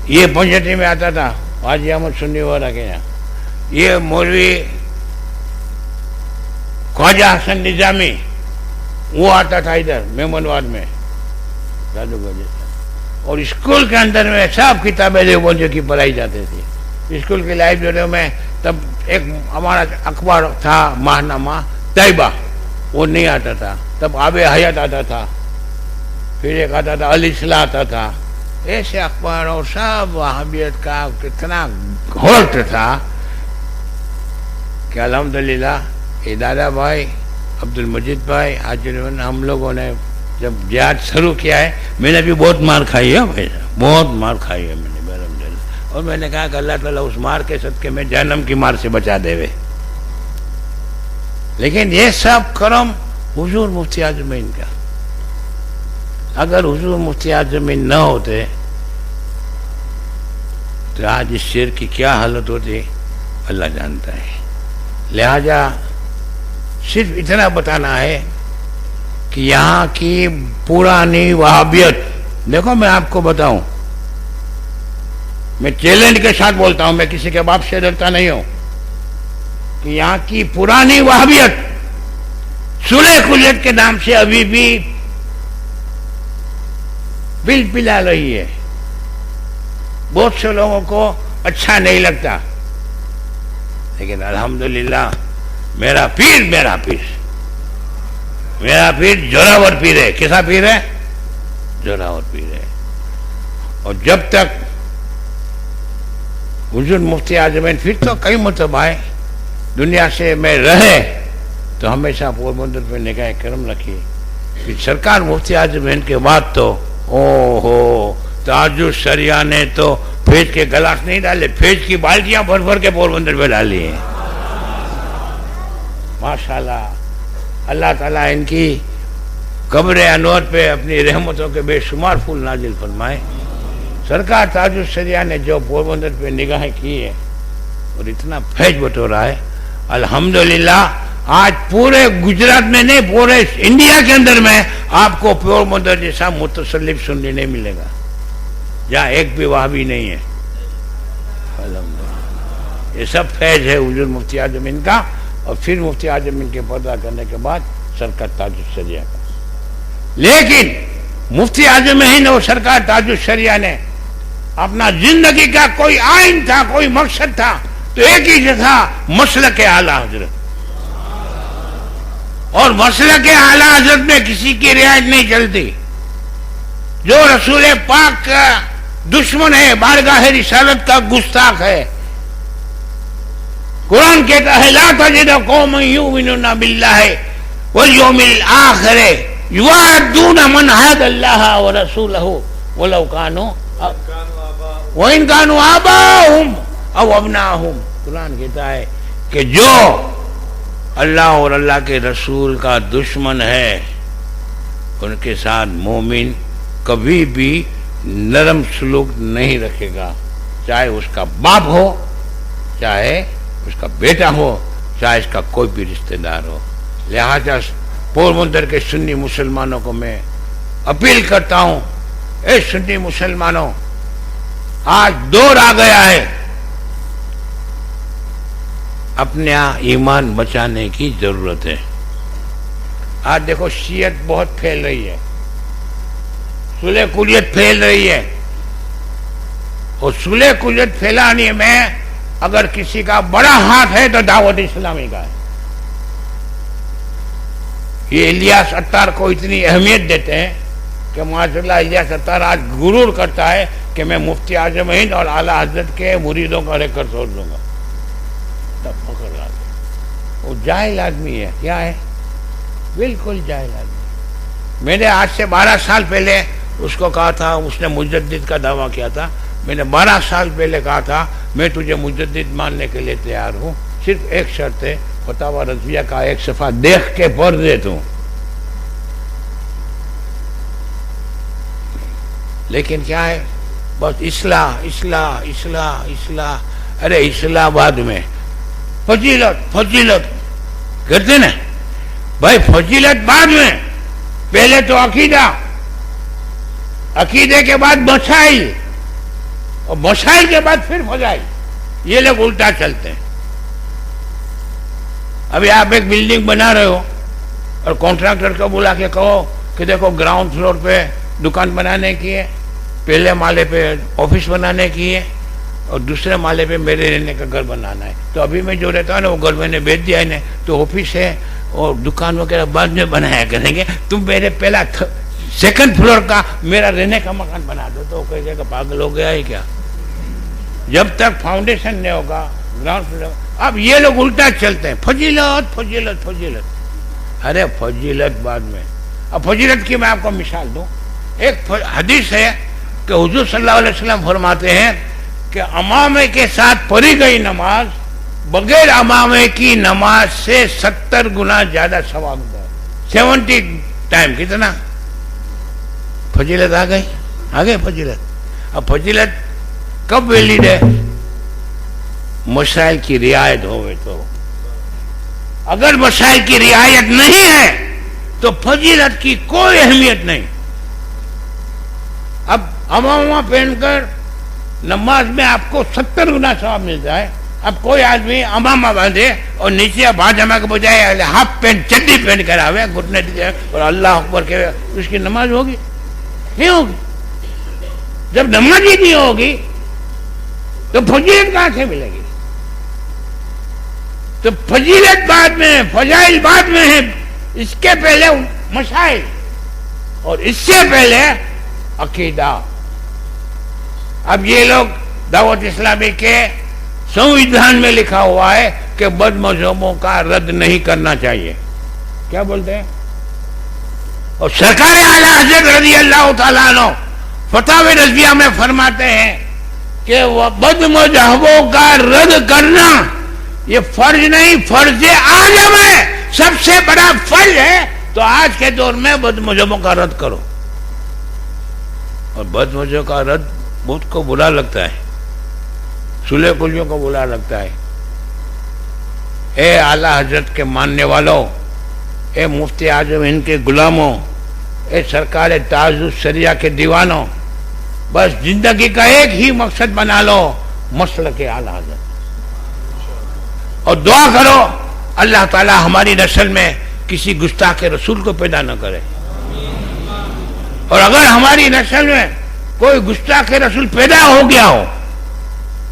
ये पंचटी में आता था, हाजी अहमद सुन्नी वाला के यहाँ। ये मौलवी ख्वाजा हसन निजामी, वो आता था इधर मेमनवाद में, जादूगर। और स्कूल के अंदर में सब किताबें देवबंदियों की पढ़ाई जाती थी। स्कूल की लाइब्रेरी में तब एक हमारा अखबार था माहनामा तैयबा, वो नहीं आता था तब, आबे हयात आता था, फिर एक आता था अल इस्लाह आता था। ऐसे अखबार और सब वहाबियत का कितना होल्ट था कि अल्हम्दुलिल्लाह ये दादा भाई अब्दुल मजीद भाई आज हम लोगों ने जब जिहाद शुरू किया है, मैंने भी बहुत मार खाई है भाई, बहुत मार खाई है मैंने अल्हम्दुलिल्लाह। और मैंने कहा कि अल्लाह ताला उस मार के सदके में जहन्नम की मार से बचा देवे। लेकिन ये सब करम हुजूर मुफ्ती आजमीन का। अगर हुजूर मुफ्ती आजमीन न होते तो आज इस शेर की क्या हालत होती अल्लाह जानता है। लिहाजा सिर्फ इतना बताना है कि यहाँ की पुरानी वहाबियत, देखो मैं आपको बताऊं, मैं चैलेंज के साथ बोलता हूं, मैं किसी के बाप से डरता नहीं हूं, कि यहाँ की पुरानी वहाबियत सुलह कुलियत के नाम से अभी भी बिल पिला रही है। बहुत से लोगों को अच्छा नहीं लगता, लेकिन अल्हम्दुलिल्लाह मेरा पीर जोरावर पीर है। कैसा पीर है? जोरावर पीर है। और जब तक हुजूर मुफ्ती आजमीन फिर तो कई मतलब आए दुनिया से में रहे, तो हमेशा पोरबंदर पे निगाह करम रखी। फिर सरकार मुफ्ती आजमीन के बाद तो ओहो, ताजुश शरिया ने तो फेज के गिलास नहीं डाले, फेज की बाल्टियां भर भर के पोरबंदर पे डाली हैं। माशाल्लाह, अल्लाह ताला इनकी कब्र अनवर पे अपनी रहमतों के बेशुमार फूल नाजिल फरमाए। सरकार ताजुश शरिया ने जो पोरबंदर पे निगाहें की है और इतना फैज बटोरा है, अल्हम्दुलिल्लाह आज पूरे गुजरात में नहीं, पूरे इंडिया के अंदर में आपको पोरबंदर जैसा मुतसल्लिफ सुनने नहीं मिलेगा जहाँ एक भी वहाबी नहीं है। अल्हम्दुलिल्लाह, ये सब फैज है हुजूर मुफ्ती आजमीन का। और फिर मुफ्ती आजमीन के पर्दा करने के बाद सरकार ताजुश शरिया का। लेकिन मुफ्ती आजमीन और सरकार ताजुश शरिया ने अपना जिंदगी का कोई आइन था, कोई मकसद था, तो एक ही था, मसलक के आला हजरत। और मसलक के आला हजरत में किसी की रियायत नहीं चलती। जो रसूल पाक का दुश्मन है, बारगाह रिसालत का गुस्ताख है, कुरान कहता है ला तजिद कौमन युमिनूना बिल्लाहि वल यौमिल आखिर युवाद्दूना मन हादल्लाह व रसूलहु वलौ कानू व इन कानू आबाहुम अव अबनाहुम। कुरान कहता है कि जो अल्लाह और अल्लाह के रसूल का दुश्मन है, उनके साथ मोमिन कभी भी नरम सलूक नहीं रखेगा, चाहे उसका बाप हो, चाहे उसका बेटा हो, चाहे इसका कोई भी रिश्तेदार हो। लिहाजा पोरबंदर के सुन्नी मुसलमानों को मैं अपील करता हूं, ए सुन्नी मुसलमानों, आज दौर आ गया है अपने ईमान बचाने की जरूरत है। आज देखो शियत बहुत फैल रही है, सुलह कुलियत फैल रही है, और सुलह कुलियत फैलाने में अगर किसी का बड़ा हाथ है तो दावत इस्लामी का है। ये इलियास अत्तार को इतनी अहमियत देते हैं कि माशाअल्लाह इलियास अत्तार आज गुरूर करता है कि मैं मुफ्ती आजमीन और आला हजरत के मुरीदों का रिकॉर्ड तोड़ दूंगा। तब फख्र आ गया। वो जाहिल आदमी है, क्या है? बिल्कुल जाहिल आदमी। मैंने आज से 12 साल पहले उसको कहा था, उसने मुजद्दिद का दावा किया था, मैंने 12 साल पहले कहा था मैं तुझे मुजद्दिद मानने के लिए तैयार हूं, सिर्फ एक शर्त है, फतावा रज़विया का एक सफा देख के पढ़ दे तू। लेकिन क्या है, बस इस्लाह इस्लाह इस्लाह इस्लाह। अरे इस्लाहाबाद में फजीलत फजीलत कहते ना भाई, फजीलत बाद में, पहले तो अकीदा। अकीदे के बाद मसाइल, और मसाइल के बाद फिर फजाइल। ये लोग उल्टा चलते हैं। अभी आप एक बिल्डिंग बना रहे हो और कॉन्ट्रैक्टर को बुला के कहो कि देखो ग्राउंड फ्लोर पे दुकान बनाने की है, पहले माले पे ऑफिस बनाने की है और दूसरे माले पे मेरे रहने का घर बनाना है। तो अभी मैं जो रहता हूँ ना वो घर मैंने बेच दिया है ना, तो ऑफिस है और दुकान वगैरह बाद में बनाया करेंगे, तुम मेरे पहला सेकंड फ्लोर का मेरा रहने का मकान बना दो। तो कहेगा पागल हो गया है क्या? जब तक फाउंडेशन नहीं होगा ग्राउंड फ्लोर। अब ये लोग उल्टा चलते हैं, फजीलत फजीलत फजीलत। अरे फजीलत बाद में। अब फजीलत की मैं आपको मिसाल दूं। एक हदीस है कि हुजूर सल्लल्लाहु अलैहि वसल्लम फरमाते हैं कि अमामे के साथ पढ़ी गई नमाज बगैर अमामे की नमाज से 70 गुना ज्यादा सवाब होता है। 70 टाइम। कितना फजीलत आ गई फजीलत। अब फजीलत कब वैलिड है? मसाइल की रियायत होवे तो। अगर मसाइल की रियायत नहीं है तो फजीलत की कोई अहमियत नहीं। अब अमामा पहनकर नमाज में आपको 70 गुना सवाब मिलता है। अब कोई आदमी अमामा बांधे और नीचे बाजमा के बजाय हाफ पैंट चड्डी पहन कर आवे, घुटने और अल्लाह अकबर के, उसकी नमाज होगी? नहीं होगी। जब नमाज ही नहीं होगी तो फजीलत कहां से मिलेगी? तो फजीलत बाद में, फजाइल बाद में है। इसके पहले मसाइल और इससे पहले अकीदा। अब ये लोग दावत इस्लामी के संविधान में लिखा हुआ है कि बदमज़हबों का रद्द नहीं करना चाहिए। क्या बोलते हैं? और सरकार आला हज़रत रज़ी अल्लाह तआला अन्हु फतावे रज़िया में फरमाते हैं कि वह बदमज़हबों का रद्द करना ये फर्ज नहीं, फर्ज आज़म है, सबसे बड़ा फर्ज है। तो आज के दौर में बदमज़हबों का रद्द करो। और बदमज़हब का रद्द बहुत को बुरा लगता है, सुले कुलियों को बुरा लगता है। ए आला हजरत के मानने वालों, ए मुफ्ती आजम इनके गुलामों, ए सरकार ताजुस शरिया के दीवानों, बस जिंदगी का एक ही मकसद बना लो, मसलक के आला हजरत। और दुआ करो अल्लाह ताला हमारी नस्ल में किसी गुस्ताख रसूल को पैदा न करे। और अगर हमारी नस्ल में कोई गुस्ताख रसूल पैदा हो गया हो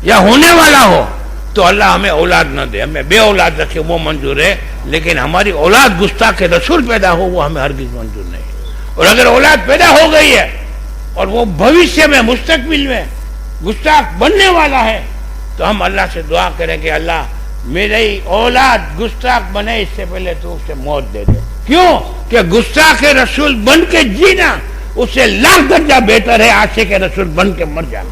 या होने वाला हो तो अल्लाह हमें औलाद न दे, हमें बे औलाद रखे वो मंजूर है, लेकिन हमारी औलाद गुस्ताख रसूल पैदा हो वो हमें हरगिज मंजूर नहीं। और अगर औलाद पैदा हो गई है और वो भविष्य में मुस्तकबिल में गुस्ताख बनने वाला है तो हम अल्लाह से दुआ करें कि अल्लाह मेरी औलाद गुस्ताख बने इससे पहले तो उसे मौत दे दे। क्यों? कि गुस्ताख रसूल बन के जीना उससे लाख दर्जा बेहतर है आशिक के रसूल बन के मर जाना।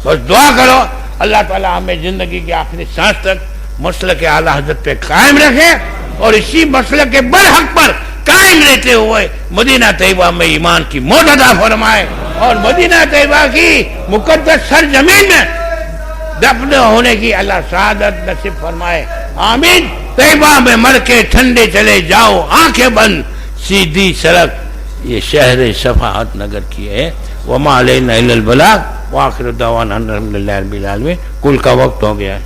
बस दुआ करो अल्लाह ताला हमें जिंदगी के आखिरी सांस तक मसलक के आला हजरत पे कायम रखे और इसी मसलक के बरहक पर कायम रहते हुए मदीना तैयबा में ईमान की मौत अता फरमाए और मदीना तैयबा की मुकद्दस सरजमीन में दफन होने की अल्लाह शहादत नसीब फरमाए। आमीन। तैयबा में मर के ठंडे चले जाओ आंखें बंद, सीधी सड़क ये शहर शफाअत नगर की है। वमा अलैना इल्लल बलाग व आखिर दावाना अल्हम्दुलिल्लाहि रब्बिल आलमीन। कुल का वक्त हो गया है।